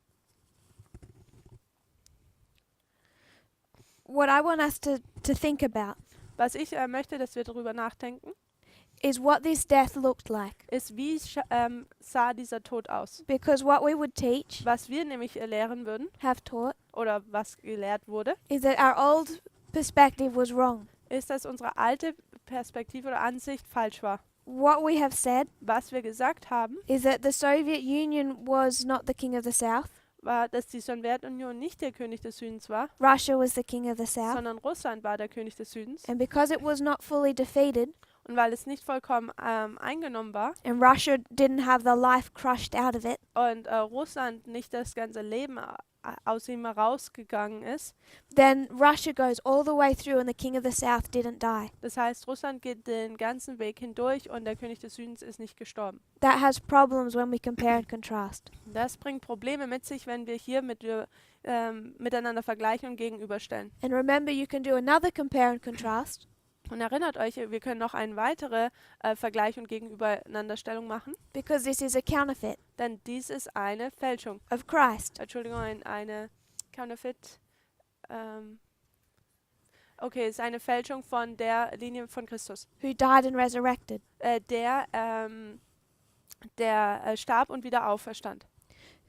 What I want us to think about Was ich möchte, dass wir darüber nachdenken, is what this death looked like. ist, wie sah dieser Tod aus? Because what we would teach, Was wir nämlich lehren würden have taught, oder was gelehrt wurde, is that our old perspective was wrong. ist, dass unsere alte Perspektive oder Ansicht falsch war. What we have said Was wir gesagt haben, is that the Soviet Union was not the king of the south, war, dass die Sowjetunion nicht der König des Südens war, Russia was the king of the south, sondern Russland war der König des Südens. and because it was not fully defeated, Und weil es nicht vollkommen eingenommen war and Russia didn't have the life crushed out of it, und Russland nicht das ganze Leben aus ihm herausgegangen ist, then Russia goes all the way through and the king of the south didn't die. das heißt, Russland geht den ganzen Weg hindurch und der König des Südens ist nicht gestorben. That has problems when we compare and contrast. Das bringt Probleme mit sich, wenn wir hier miteinander vergleichen und gegenüberstellen. And remember, you can do another compare and contrast Und erinnert euch, wir können noch eine weitere Vergleich und Gegenübernanderstellung machen, because this is a counterfeit denn dies ist eine Fälschung. of Christ. Entschuldigung, eine Counterfeit. Okay, es ist eine Fälschung von der Linie von Christus. Who died and resurrected. Der starb und wieder auferstand.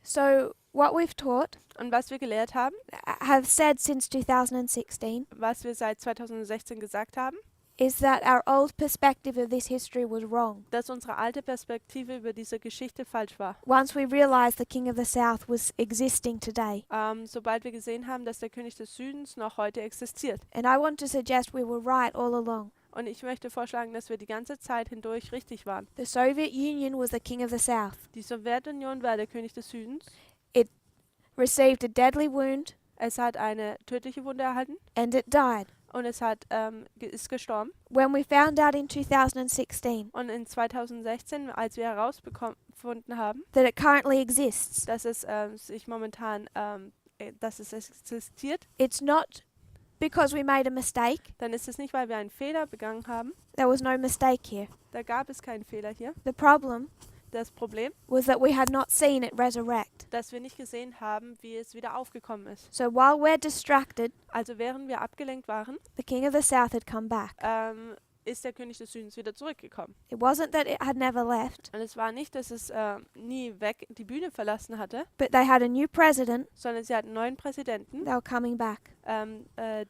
So what we've taught, Und was wir gelehrt haben, have said since 2016, was wir seit 2016 gesagt haben, is that our old perspective of this history was wrong. dass unsere alte Perspektive über diese Geschichte falsch war. Once we realized the King of the South was existing today. Sobald wir gesehen haben, dass der König des Südens noch heute existiert. And I want to suggest we were right all along. Und ich möchte vorschlagen, dass wir die ganze Zeit hindurch richtig waren. The Soviet Union was the King of the South. Die Sowjetunion war der König des Südens. Received a deadly wound Es hat eine tödliche Wunde erhalten and it died. und es ist gestorben. When we found out in 2016 Und in 2016, als wir herausgefunden haben, that it currently exists, dass es sich momentan, dass es existiert, it's not because we made a mistake. dann ist es nicht, weil wir einen Fehler begangen haben. There was no mistake here. Da gab es keinen Fehler hier. The problem Das Problem, was that we had not seen it resurrect. dass wir nicht gesehen haben, wie es wieder aufgekommen ist. So while we're distracted, Also während wir abgelenkt waren, the King of the South had come back. ist der König des Südens wieder zurückgekommen. It wasn't that it had never left, Und es war nicht, dass es nie die Bühne verlassen hatte, but they had a new president. sondern sie hatten einen neuen Präsidenten, They were coming back.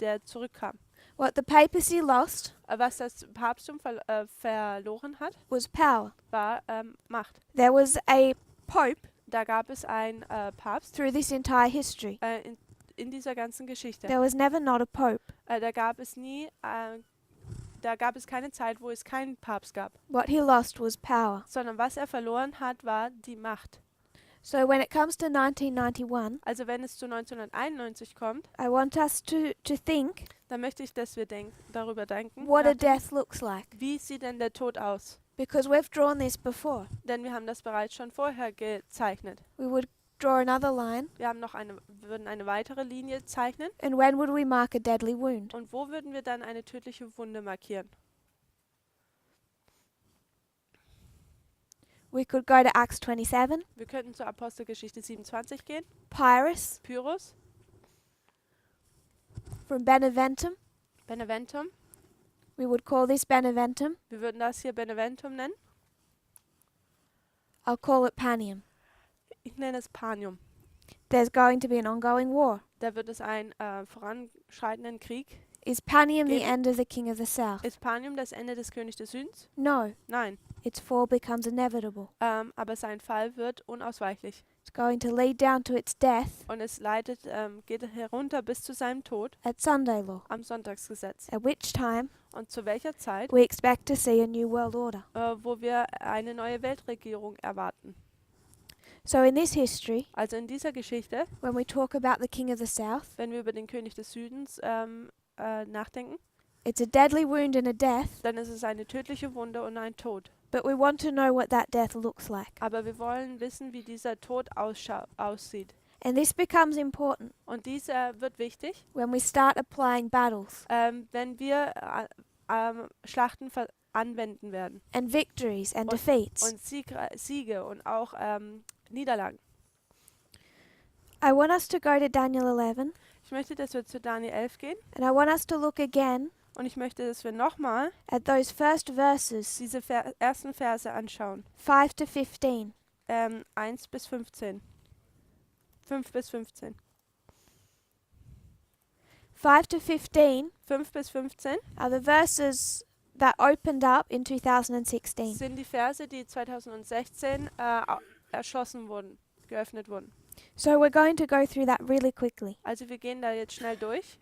der zurückkam. What the papacy lost Was das Papsttum verloren hat, was power. war Macht. There was a pope Da gab es einen Papst through this entire history. in dieser ganzen Geschichte. There was never not a pope. Da gab es keine Zeit, wo es keinen Papst gab, What he lost was power. sondern was er verloren hat, war die Macht. So when it comes to 1991, Also wenn es zu 1991 kommt, I want us to think dann möchte ich, dass wir darüber denken, what a death looks like. wie sieht denn der Tod aus? Because we've drawn this before. Denn wir haben das bereits schon vorher gezeichnet. We would draw another line, Wir haben würden eine weitere Linie zeichnen. and when would we mark a deadly wound? Und wo würden wir dann eine tödliche Wunde markieren? We could go to Acts 27, Wir könnten zur Apostelgeschichte 27 gehen. Pyrrhus Pyrrhus, from Beneventum. Beneventum. We would call this Beneventum. Wir würden das hier Beneventum nennen. I'll call it Panium. Ich nenne es Panium. There's going to be an ongoing war. Da wird es einen voranschreitenden Krieg. Is Panium the Geben. end of the King of the South? Ist Panium das Ende des Königs des Südens? No, Nein. its fall becomes inevitable. Aber sein Fall wird unausweichlich. It's going to lead down to its death Und es geht herunter bis zu seinem Tod at Sunday law, am Sonntagsgesetz. at which time Und zu welcher Zeit, we expect to see a new world order. wo wir eine neue Weltregierung erwarten. So in this history, Also in dieser Geschichte, when we talk about the King of the South, wenn wir über den König des Südens nachdenken, it's a deadly wound and a death, dann ist es eine tödliche Wunde und ein Tod. but we want to know what that death looks like. Aber wir wollen wissen, wie dieser Tod aussieht. And this becomes important Und dieser wird wichtig, when we start applying battles wenn wir Schlachten anwenden werden. and victories and Und- defeats. Und Siege und auch Niederlagen. I want us to go to Daniel 11, Ich möchte, dass wir zu Daniel 11 gehen. and I want us to look again Und ich möchte, dass wir nochmal at those first verses, diese ersten Verse anschauen. 5 to 15. 1 bis 15. 5 bis 15. 5 to 15 5 bis 15 are the verses that opened up in 2016. sind die Verse, die 2016 erschossen wurden, geöffnet wurden. So we're going to go through that really quickly. Also wir gehen da jetzt schnell durch.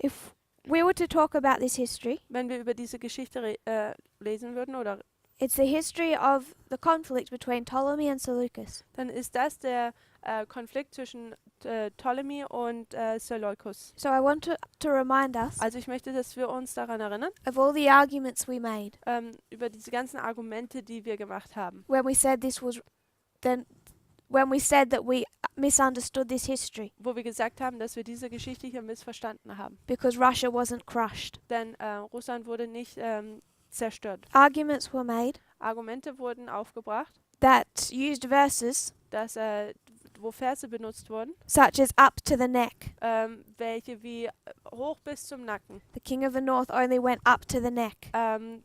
If we were to talk about this history, Wenn wir über diese Geschichte lesen würden, oder it's the history of the conflict between Ptolemy and Seleucus. dann ist das der Konflikt zwischen Ptolemy und Seleukus. So I want to remind us Also ich möchte, dass wir uns daran erinnern, of all the arguments we made über diese ganzen Argumente, die wir gemacht haben. when we said when we said that we misunderstood this history Wo wir gesagt haben, dass wir diese Geschichte hier missverstanden haben. because Russia wasn't crushed. Denn Russland wurde nicht zerstört. Arguments were made Argumente wurden aufgebracht, that used verses wo Verse benutzt wurden, such as up to the neck. welche wie hoch bis zum Nacken. The king of the north only went up to the neck.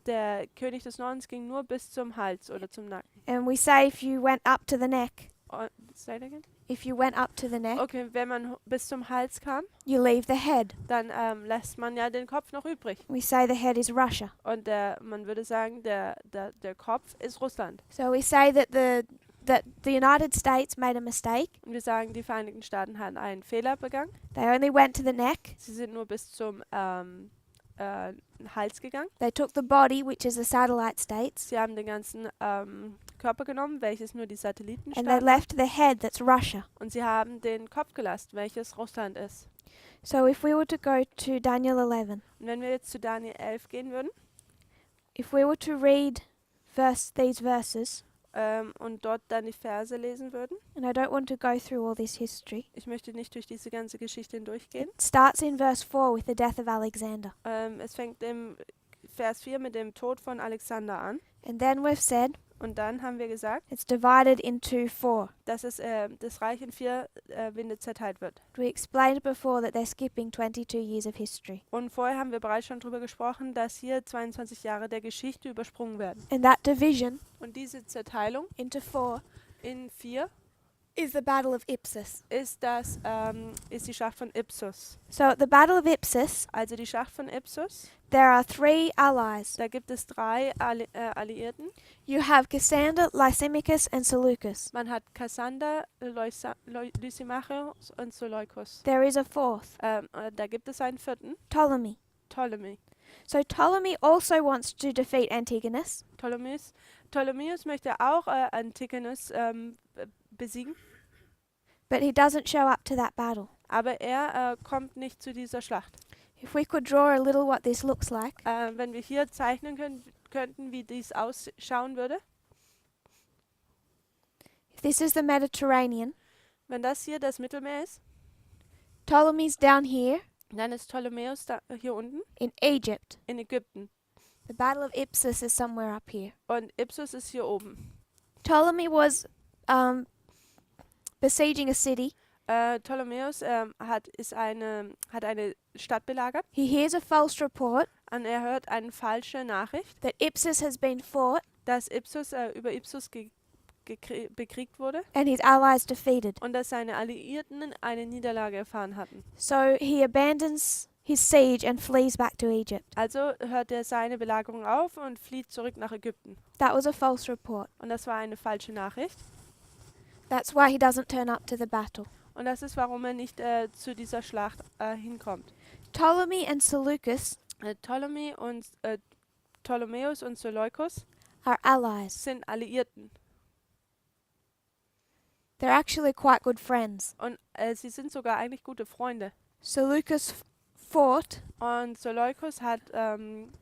Der König des Nordens ging nur bis zum Hals oder zum Nacken. And we say if you went up to the neck, Say it again? if you went up to the neck, Okay, wenn man bis zum Hals kam, you leave the head. dann lässt man ja den Kopf noch übrig. We say the head is Russia. Und man würde sagen, der Kopf ist Russland. So we say that the United States made a mistake. Und wir sagen, die Vereinigten Staaten haben einen Fehler begangen. They only went to the neck. Sie sind nur bis zum Hals gegangen. They took the body, which is the satellite states, Sie haben den ganzen Körper genommen, welches nur die Satelliten and they staaten. left the head, that's Russia. Und sie haben den Kopf gelassen, welches Russland ist. So if we were to go to Daniel 11, Und wenn wir jetzt zu Daniel 11 gehen würden if we were to read these verses, und dort dann die Verse lesen würden, and I don't want to go through all this history, ich möchte nicht durch diese ganze Geschichte hindurchgehen. it starts in verse 4 with the death of Alexander. Es fängt im Vers 4 mit dem Tod von Alexander an. And then we've said Und dann haben wir gesagt, it's divided into 4. dass das Reich in 4 Winde zerteilt wird. We explained before that they're skipping 22 years of history. Und vorher haben wir bereits schon darüber gesprochen, dass hier 22 Jahre der Geschichte übersprungen werden. And that division Und diese Zerteilung into 4 in 4 is the Battle of Ipsus. ist die Schlacht von Ipsus. So at the Battle of Ipsus, Also die Schlacht von Ipsus, there are 3 allies. da gibt es 3 Alliierten. You have Cassander, Lysimachus, and Seleucus. Man hat Kassander, Lysimachus und Seleucus. There is a 4th, Da gibt es einen 4., Ptolemy. Ptolemy. So Ptolemy also wants to defeat Antigonus, Ptolemäus möchte auch Antigonus besiegen, but he doesn't show up to that battle. aber er kommt nicht zu dieser Schlacht. If we could draw a little what this looks like, Wenn wir hier zeichnen könnten, wie dies ausschauen würde, if this is the Mediterranean, wenn das hier das Mittelmeer ist, Ptolemy's down here dann ist Ptolemäus da, hier unten in Egypt. in Ägypten The Battle of Ipsus is somewhere up here. und Ipsus ist hier oben. Ptolemy was besieging a city. Ptolemäus hat eine Stadt belagert He hears a false report und er hört eine falsche Nachricht, that Ipsus has been fought dass über Ipsus bekriegt wurde and his allies defeated. und dass seine Alliierten eine Niederlage erfahren hatten. So he abandons his siege and flees back to Egypt. Also hört er seine Belagerung auf und flieht zurück nach Ägypten. That was a false report. Und das war eine falsche Nachricht. That's why he doesn't turn up to the battle. Und das ist, warum er nicht zu dieser Schlacht hinkommt. Ptolemy and Seleucus Ptolemäus und Seleucus are allies. sind Alliierten. They're actually quite good friends. Und sie sind sogar eigentlich gute Freunde. Seleucus fought Und Seleucus hat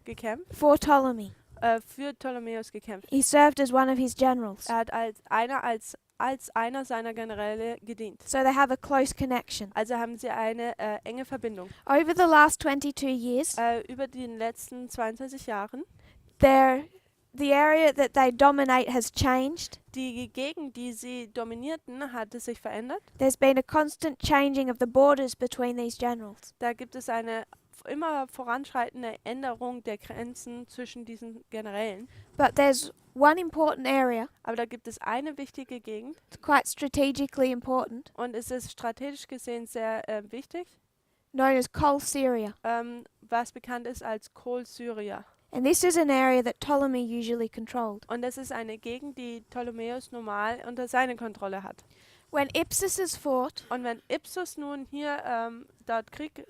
gekämpft, for Ptolemy. für Ptolemäus gekämpft. He served as one of his generals. Er hat als einer seiner Generäle gedient. So they have a close connection. Also haben sie eine enge Verbindung. Over the last 22 years, Über die letzten 22 Jahren, the area that they dominate has changed. die Gegend, die sie dominierten, hatte sich verändert. There's been a constant changing of the borders between these generals. Da gibt es eine immer voranschreitende Änderung der Grenzen zwischen diesen Generälen. But there's one important area, Aber da gibt es eine wichtige Gegend it's quite strategically important, und es ist strategisch gesehen sehr wichtig, known as Kol Syria. was bekannt ist als Kol Syria. And this is an area that Ptolemy usually controlled. Und das ist eine Gegend, die Ptolemäus normal unter seine Kontrolle hat. When Ipsus is fought Und wenn Ipsus nun hier dort Krieg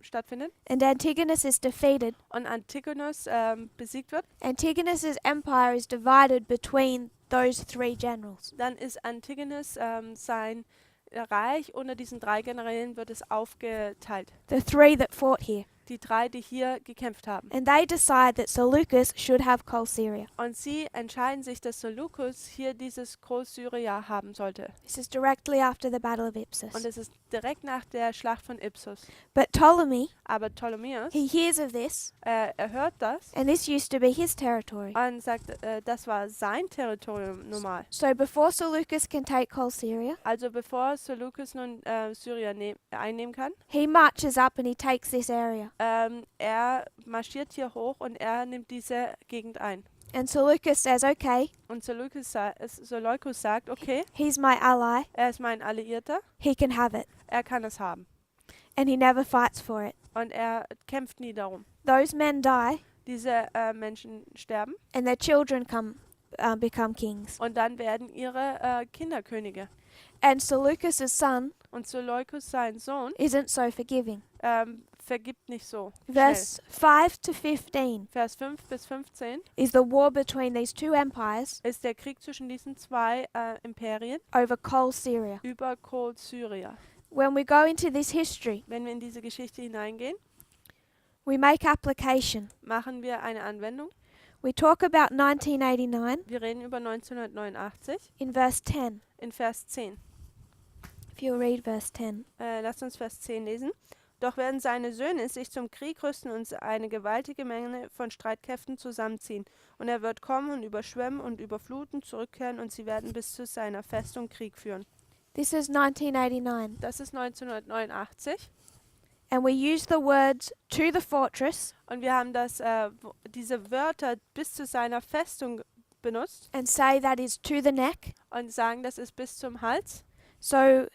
stattfindet and Antigonus is defeated, und Antigonus besiegt wird, Antigonus's empire is divided between those 3 generals. dann ist Antigonus sein Reich unter diesen 3 Generälen wird es aufgeteilt. The 3 that fought here. Die drei, die hier gekämpft haben. And they decide that Seleucus should have Kol Syria. Und sie entscheiden sich, dass Seleukus hier dieses Großsyria haben sollte. This is directly after the Battle of Und Ipsus. es ist direkt nach der Schlacht von Ipsus. But Ptolemy, Aber Ptolemäus, he hears of this, er hört das and this used to be his territory. und sagt, das war sein Territorium normal. So before Seleucus can take Kol Syria, Also bevor Seleukus nun Syrien einnehmen kann, he marches up and he takes this area. er marschiert hier hoch und er nimmt diese Gegend ein. And Seleucus says, okay, Und Seleukus sagt, okay, he's my ally, er ist mein Alliierter, he can have it. er kann es haben. And he never fights for it. Und er kämpft nie darum. Those men die, Diese Menschen sterben and their children become kings. und dann werden ihre Kinder Könige. And Seleucus' son Und Seleukus, sein Sohn, isn't so forgiving. vergibt nicht so schnell. Verse 5 to 15 Vers 5 bis 15 is the war between these two empires ist der Krieg zwischen diesen zwei Imperien over Kol Syria. über Syria. When we go into this history, Wenn wir in diese Geschichte hineingehen, we make application. machen wir eine Anwendung. We talk about 1989 Wir reden über 1989 in verse 10. in Vers 10. If you'll read verse 10. Lasst uns Vers 10 lesen. Doch werden seine Söhne sich zum Krieg rüsten und eine gewaltige Menge von Streitkräften zusammenziehen. Und er wird kommen und überschwemmen und überfluten, zurückkehren und sie werden bis zu seiner Festung Krieg führen. This is 1989. Das ist 1989. And we use the words to the fortress Und wir haben diese Wörter bis zu seiner Festung benutzt and say that is to the neck. und sagen, das ist bis zum Hals. So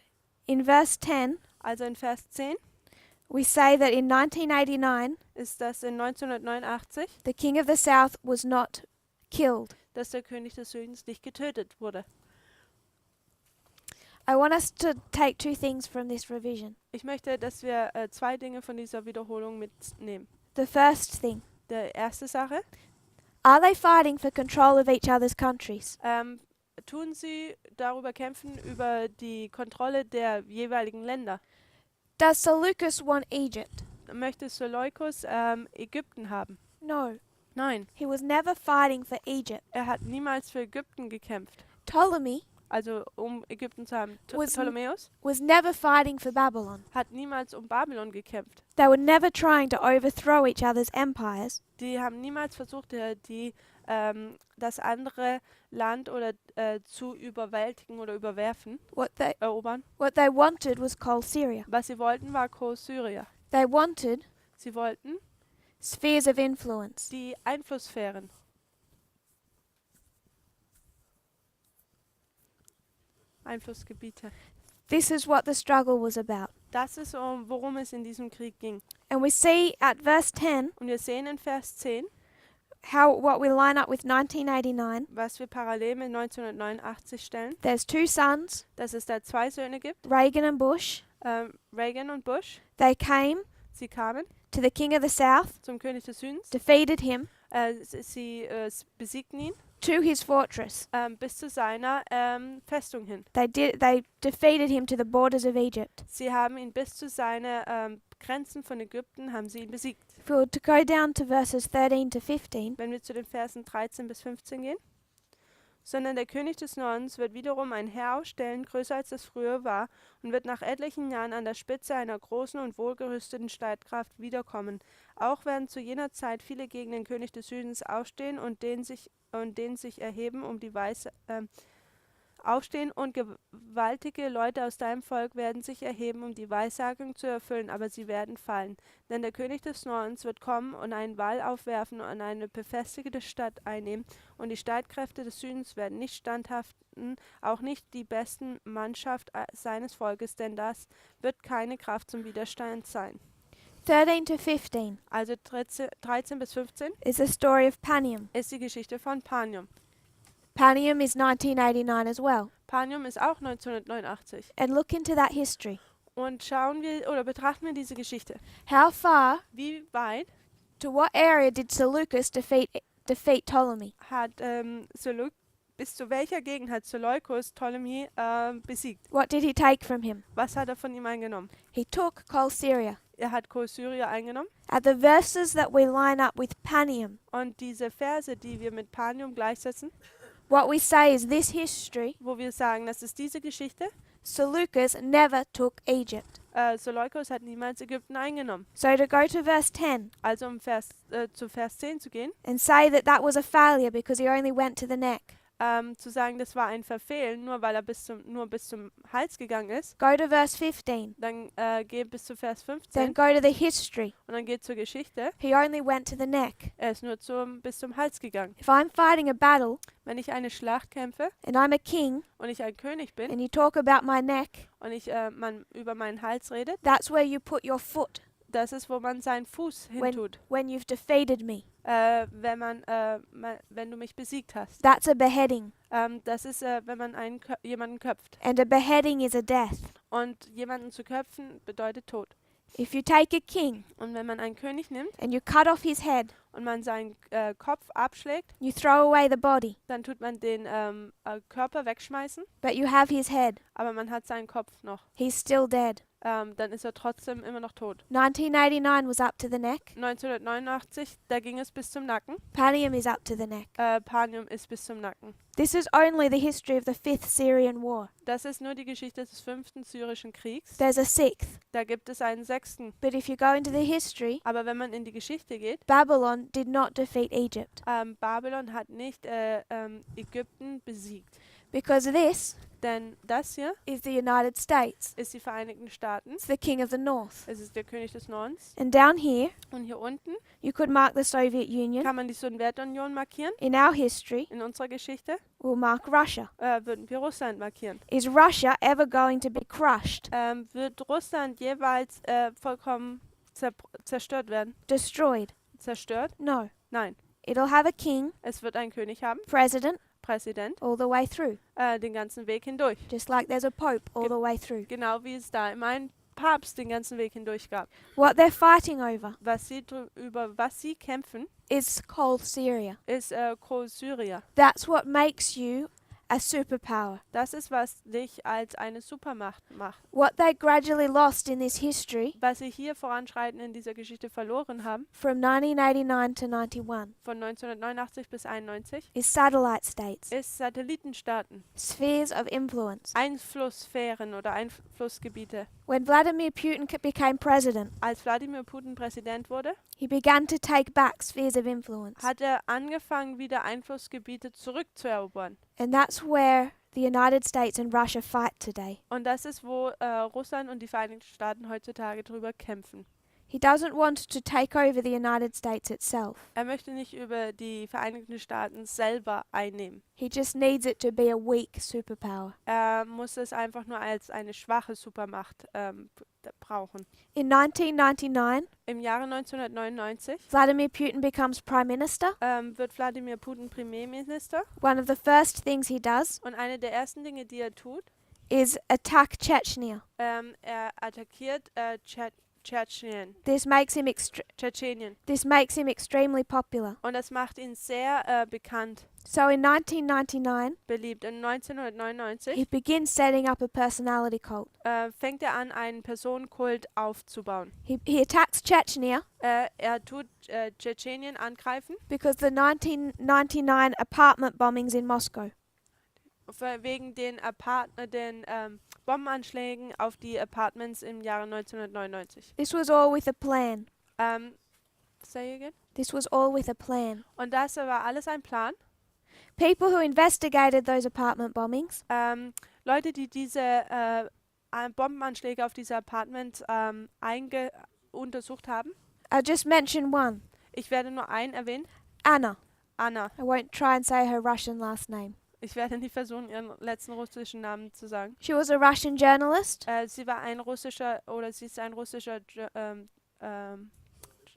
in verse 10, Also in Vers 10 we say that in 1989, ist das in 1989, the king of the south was not killed. dass der König des Südens nicht getötet wurde. I want us to take two things from this revision. Ich möchte, dass wir zwei Dinge von dieser Wiederholung mitnehmen. The first thing, Die erste Sache, are they fighting for control of each other's countries? tun sie darüber kämpfen, über die Kontrolle der jeweiligen Länder. Does Seleucus want Egypt? Möchte Seleukus Ägypten haben? No, Nein, he was never fighting for Egypt. er hat niemals für Ägypten gekämpft. Ptolemy Also um Ägypten zu haben. Was- Ptolemäus was never fighting for Babylon. hat niemals um Babylon gekämpft. They were never trying to overthrow each other's empires. Die haben niemals versucht, das andere Land oder zu überwältigen oder überwerfen, erobern. What they wanted was Kol Syria. Was sie wollten, war Syria. They wanted Sie wollten spheres of influence. die Einflusssphären. Einflussgebiete. This is what the struggle was about. Das ist, worum es in diesem Krieg ging. And we see at verse 10 Und wir sehen in Vers 10, what we line up with 1989. was wir parallel mit 1989 stellen, There's two sons, dass es da zwei Söhne gibt, Reagan and Bush. Reagan und Bush. They came Sie kamen to the king of the south, zum König des Südens. defeated him Sie besiegten ihn to his fortress. bis zu seiner Festung hin. They defeated him to the borders of Egypt. Sie haben ihn bis zu seinen Grenzen von Ägypten, haben sie ihn besiegt. If we were to go down to verses 13 to 15, Wenn wir zu den Versen 13 bis 15 gehen. Sondern der König des Nordens wird wiederum ein Heer aufstellen, größer als das früher war, und wird nach etlichen Jahren an der Spitze einer großen und wohlgerüsteten Streitkraft wiederkommen. Auch werden zu jener Zeit viele gegen den König des Südens aufstehen und den sich erheben, um die aufstehen, und gewaltige Leute aus deinem Volk werden sich erheben, um die Weissagung zu erfüllen, aber sie werden fallen. Denn der König des Nordens wird kommen und einen Wall aufwerfen und eine befestigte Stadt einnehmen, und die Streitkräfte des Südens werden nicht standhaften, auch nicht die besten Mannschaft seines Volkes, denn das wird keine Kraft zum Widerstand sein. 13 to 15 Also 13 bis 15 is the story of Panium. ist die Geschichte von Panium. Panium is 1989 as well. Panium ist auch 1989. And look into that history. Und schauen wir oder betrachten wir diese Geschichte. How far, Wie weit to what area did Seleucus defeat Ptolemy? hat bis zu welcher Gegend hat Seleukus Ptolemy besiegt? What did he take from him? Was hat er von ihm eingenommen? He took Kol Syria. Er hat Syria eingenommen. Are the verses that we line up with Panium. Und diese Verse, die wir mit Panium gleichsetzen, What we say is this history, wo wir sagen, das ist diese Geschichte, Seleucus never took Egypt. Seleukos hat niemals Ägypten eingenommen. So to go to verse 10 Also zu Vers 10 zu gehen, and say that that was a failure because he only went to the neck. zu sagen, das war ein Verfehlen, nur weil er nur bis zum Hals gegangen ist, Go to verse 15. dann geh bis zu Vers Then 15 go to the history. und dann geht zur Geschichte. He only went to the neck. Er ist nur bis zum Hals gegangen. If I'm fighting a battle Wenn ich eine Schlacht kämpfe and I'm a king und ich ein König bin and you talk about my neck, und man über meinen Hals redet, that's where you put your foot das ist, wo man seinen Fuß hintut, when you've defeated me. wenn du mich besiegt hast. That's a beheading. Das ist, wenn man jemanden köpft. And a beheading is a death. Und jemanden zu köpfen bedeutet Tod. If you take a king Und wenn man einen König nimmt and you cut off his head, und man seinen Kopf abschlägt, you throw away the body, dann tut man den Körper wegschmeißen, but you have his head. aber man hat seinen Kopf noch. He's still dead. Dann ist er trotzdem immer noch tot. 1989 was up to the neck. 1989, da ging es bis zum Nacken. Panium is up to the neck. Panium ist bis zum Nacken. This is only the history of the 5th Syrian War. Das ist nur die Geschichte des 5. Syrischen Kriegs. There's a 6th. Da gibt es einen 6. But if you go into the history, Aber wenn man in die Geschichte geht, Babylon did not defeat Egypt. Babylon hat nicht Ägypten besiegt. Because this Denn das hier is the United States. ist die Vereinigten Staaten. It's the king of the north. Es ist der König des Nordens. And down here, Und hier unten you could mark the Soviet Union. kann man die Sowjetunion markieren. In our history, In unserer Geschichte we'll mark Russia. würden wir Russland markieren. Is Russia ever going to be crushed, Wird Russland jeweils vollkommen zerstört werden? destroyed? Zerstört? No. Nein. It'll have a king, Es wird einen König haben, president, Präsident, all the way through. den ganzen Weg hindurch. Just like there's a pope all the way through. Genau wie es da immer einen Papst den ganzen Weg hindurch gab. What they're fighting over Über was sie kämpfen, is cold Syria. ist Syria. That's what makes you a superpower. Das ist, was dich als eine Supermacht macht. What they gradually lost in this history Was sie hier voranschreitend in dieser Geschichte verloren haben, from 1989 to 91 von 1989 bis 91, is satellite states, ist Satellitenstaaten, spheres of influence. Einflusssphären oder Einflussgebiete. When Vladimir Putin became president, Als Wladimir Putin Präsident wurde, he began to take back spheres of influence. hat er angefangen, wieder Einflussgebiete zurückzuerobern. And that's where the United States and Russia fight today. Und das ist, wo Russland und die Vereinigten Staaten heutzutage drüber kämpfen. He doesn't want to take over the United States itself. Er möchte nicht über die Vereinigten Staaten selber einnehmen. He just needs it to be a weak superpower. Er muss es einfach nur als eine schwache Supermacht brauchen. In 1999, Im Jahre 1999 Vladimir Putin becomes prime minister. wird Wladimir Putin Premierminister. One of the first things he does Und eine der ersten Dinge, die er tut, is attack Chechnya. er attackiert Tschetschenien. This makes him extremely popular. Und das macht ihn sehr bekannt, So in 1999, beliebt. Und 1999 he begins setting up a personality cult. fängt er an, einen Personenkult aufzubauen. He attacks Chechnya Er tut Tschetschenien angreifen, because the 1999 apartment bombings in Moscow. wegen den Bombenanschlägen auf die Apartments im Jahre 1999. This was all with a plan. Say again? This was all with a plan. Und das war alles ein Plan. People who investigated those apartment bombings Leute, die diese Bombenanschläge auf diese Apartments untersucht haben. I'll just mention one. Ich werde nur einen erwähnen. Anna. Anna. I won't try and say her Russian last name. Ich werde nicht versuchen, ihren letzten russischen Namen zu sagen. She was a Russian journalist. Sie ist ein russischer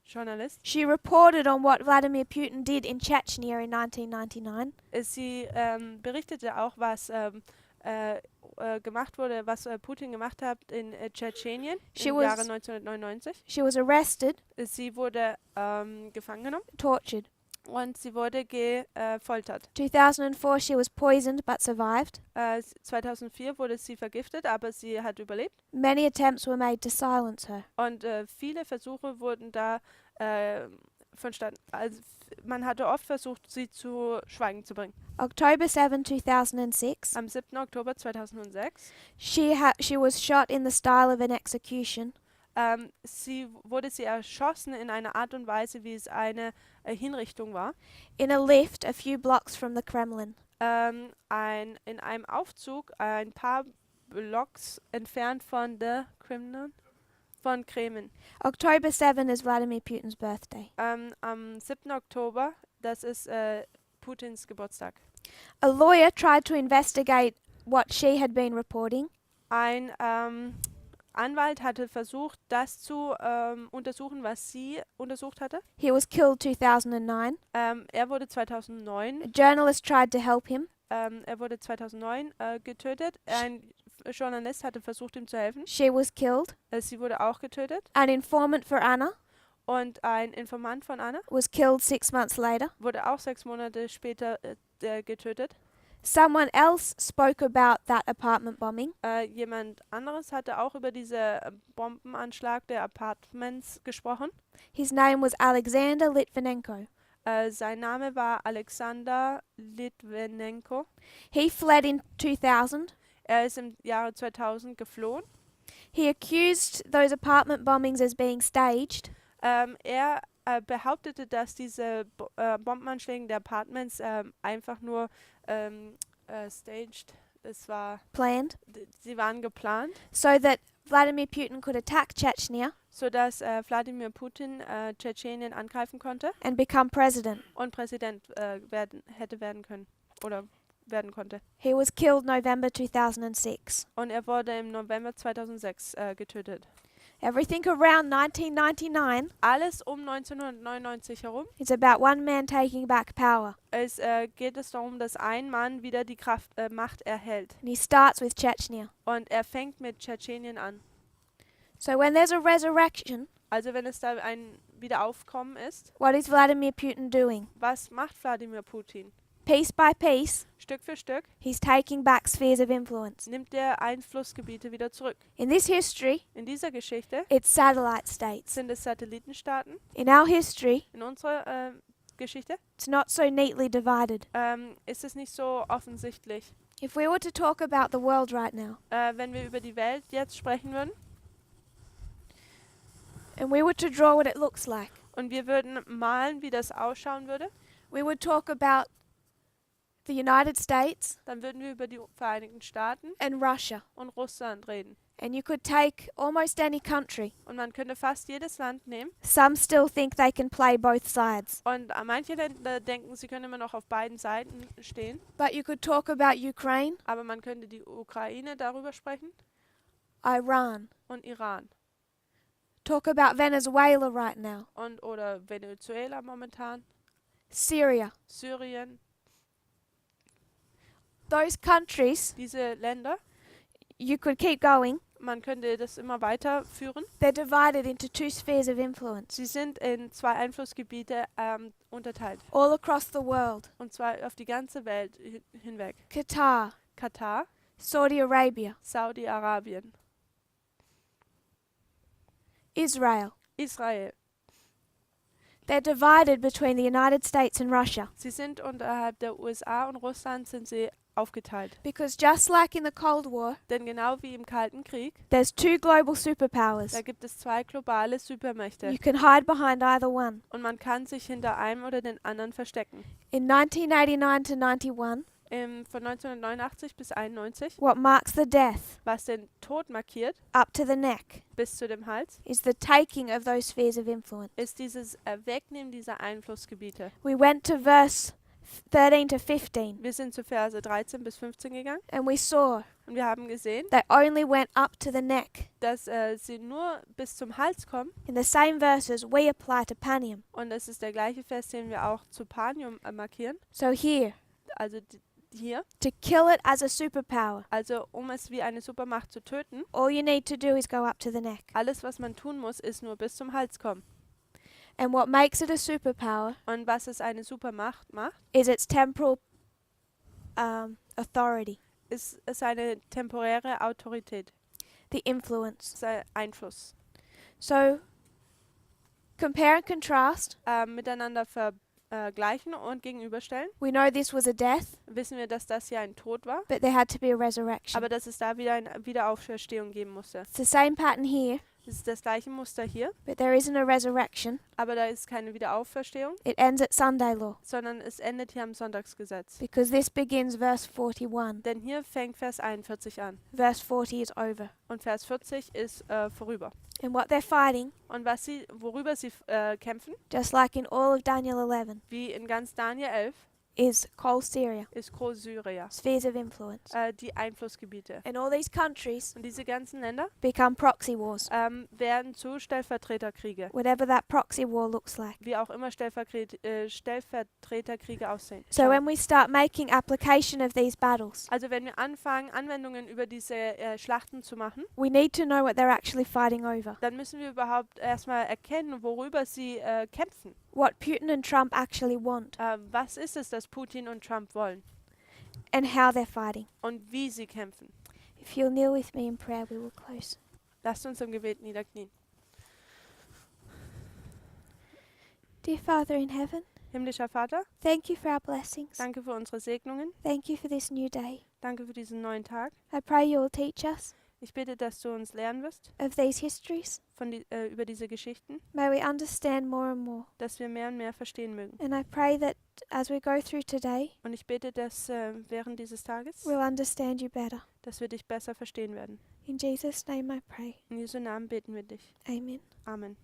Journalist. She reported on what Vladimir Putin did in Chechnya in 1999. Sie berichtete auch, was gemacht wurde, was Putin gemacht hat in Tschetschenien im Jahre 1999. She was arrested, Sie wurde gefangen genommen, tortured. und sie wurde gefoltert. 2004 she was poisoned but survived. 2004 wurde sie vergiftet, aber sie hat überlebt. Many attempts were made to silence her. Und viele Versuche wurden da vonstatten. Also man hatte oft versucht, sie zu Schweigen zu bringen. October 7, 2006, Am 7. Oktober 2006 she was shot in the style of an execution. wurde sie erschossen in einer Art und Weise, wie es eine Hinrichtung war. In a lift a few blocks from the Kremlin. In einem Aufzug ein paar Blocks entfernt von der Kremlin. Von Kremlin. October 7 is Vladimir Putin's birthday. Am 7. Oktober, das ist Putins Geburtstag. A lawyer tried to investigate what she had been reporting. Ein Anwalt hatte versucht, das zu untersuchen, was sie untersucht hatte. He was killed 2009. Er wurde 2009 A journalist tried to help him. Er wurde 2009 getötet. Ein Journalist hatte versucht, ihm zu helfen. She was killed. Sie wurde auch getötet. An informant for Anna Und ein Informant von Anna was killed 6 months later. wurde auch 6 Monate später getötet. Someone else spoke about that apartment bombing. Jemand anderes hatte auch über diese Bombenanschlag der Apartments gesprochen. His name was Alexander Litvinenko. Sein Name war Alexander Litvinenko. He fled in 2000. Er ist im Jahre 2000 geflohen. He accused those apartment bombings as being staged. Er behauptete, dass diese Bombenanschläge der Apartments einfach nur staged, das war Planned. Sie waren geplant, So that Vladimir Putin could attack Chechnya sodass Wladimir Putin Tschetschenien angreifen konnte and become president. und Präsident hätte werden können oder werden konnte. He was killed November 2006. Und er wurde im November 2006 getötet. Everything around 1999 Alles um 1999 herum is about one man taking back power. geht es darum, dass ein Mann wieder die Macht erhält. And he starts with Chechnya. Und er fängt mit Tschetschenien an. So when there's a resurrection, Also wenn es da ein Wiederaufkommen ist, what is Vladimir Putin doing? was macht Wladimir Putin? Piece by piece, Stück für Stück he's taking back spheres of influence. nimmt er Einflussgebiete wieder zurück. In this history, In dieser Geschichte it's satellite states. sind es Satellitenstaaten. In our history, In unserer Geschichte it's not so neatly divided. ist es nicht so offensichtlich. If we were to talk about the world right now, Wenn wir über die Welt jetzt sprechen würden and we were to draw what it looks like, und wir würden malen, wie das ausschauen würde, we would talk about the United States dann würden wir über die Vereinigten Staaten and Russia. und Russland reden. And you could take almost any country. Und man könnte fast jedes Land nehmen. Some still think they can play both sides. Und manche Länder denken, sie können immer noch auf beiden Seiten stehen. But you could talk about Ukraine, Aber man könnte die Ukraine darüber sprechen Iran, und Iran. talk about Venezuela right now, Und oder Venezuela momentan, Syria. Syrien. Those countries, Diese Länder, you could keep going. man könnte das immer weiterführen. They're divided into two spheres of influence Sie sind in 2 Einflussgebiete unterteilt. all across the world. Und zwar auf die ganze Welt hinweg. Qatar, Katar, Saudi Arabia, Saudi-Arabien, Israel. Israel. They're divided between the United States and Russia. Sie sind unterhalb der USA und Russland sind sie aufgeteilt. Because just like in the Cold War, Denn genau wie im Kalten Krieg, there's two global superpowers. da gibt es 2 globale Supermächte. You can hide behind either one. Und man kann sich hinter einem oder den anderen verstecken. In 1989 to 91, Von 1989 bis 91, what marks the death was den Tod markiert, up to the neck bis zu dem Hals, is the taking of those spheres of influence. ist dieses Wegnehmen dieser Einflussgebiete. We went to verse 13 to 15 Wir sind zu Verse 13 bis 15 gegangen and we saw und wir haben gesehen, they only went up to the neck. dass sie nur bis zum Hals kommen. In the same verses we apply to Panium. Und das ist der gleiche Vers, den wir auch zu Panium markieren. So here, Also hier. to kill it as a superpower, Also um es wie eine Supermacht zu töten, all you need to do is go up to the neck. alles was man tun muss, ist nur bis zum Hals kommen. And what makes it a superpower Und was es eine Supermacht macht, is its temporal authority, ist seine temporäre Autorität, the influence. sein Einfluss. So, compare and contrast. Miteinander vergleichen und gegenüberstellen, We know this was a death, wissen wir, dass das hier ein Tod war, but there had to be a resurrection. aber dass es da wieder eine Wiederauferstehung geben musste. It's the same pattern here, Es ist das gleiche Muster hier, but there isn't a resurrection. aber da ist keine Wiederauferstehung, It ends at Sunday law, sondern es endet hier am Sonntagsgesetz. because this begins verse 41. Denn hier fängt Vers 41 an Verse 40 is over. und Vers 40 ist vorüber. And what they're fighting, Und worüber sie kämpfen, just like in all of Daniel 11, wie in ganz Daniel 11, is Kol Syria, ist Großsyrien, spheres of influence. die Einflussgebiete. And all these countries Und diese ganzen Länder become proxy wars, werden zu Stellvertreterkriege, whatever that proxy war looks like. wie auch immer Stellvertreterkriege aussehen. So when we start making application of these battles, Also wenn wir anfangen, Anwendungen über diese Schlachten zu machen, we need to know what they're actually fighting over. dann müssen wir überhaupt erstmal erkennen, worüber sie kämpfen. What Putin and Trump actually want, Was ist es, das Putin und Trump wollen and how they're fighting. und wie sie kämpfen. If you'll kneel with me in prayer, we will close. Lasst uns im Gebet niederknien. Dear Father in heaven, Himmlischer Vater, thank you for our blessings. danke für unsere Segnungen, Thank you for this new day. danke für diesen neuen Tag. I pray you will teach us Ich bitte, dass du uns lernen wirst of these histories. über diese Geschichten, May we understand more and more. dass wir mehr und mehr verstehen mögen. And I pray that as we go through today, Und ich bete, dass während dieses Tages, we'll understand you better. dass wir dich besser verstehen werden. In Jesus' name I pray. In Jesu Namen beten wir dich. Amen. Amen.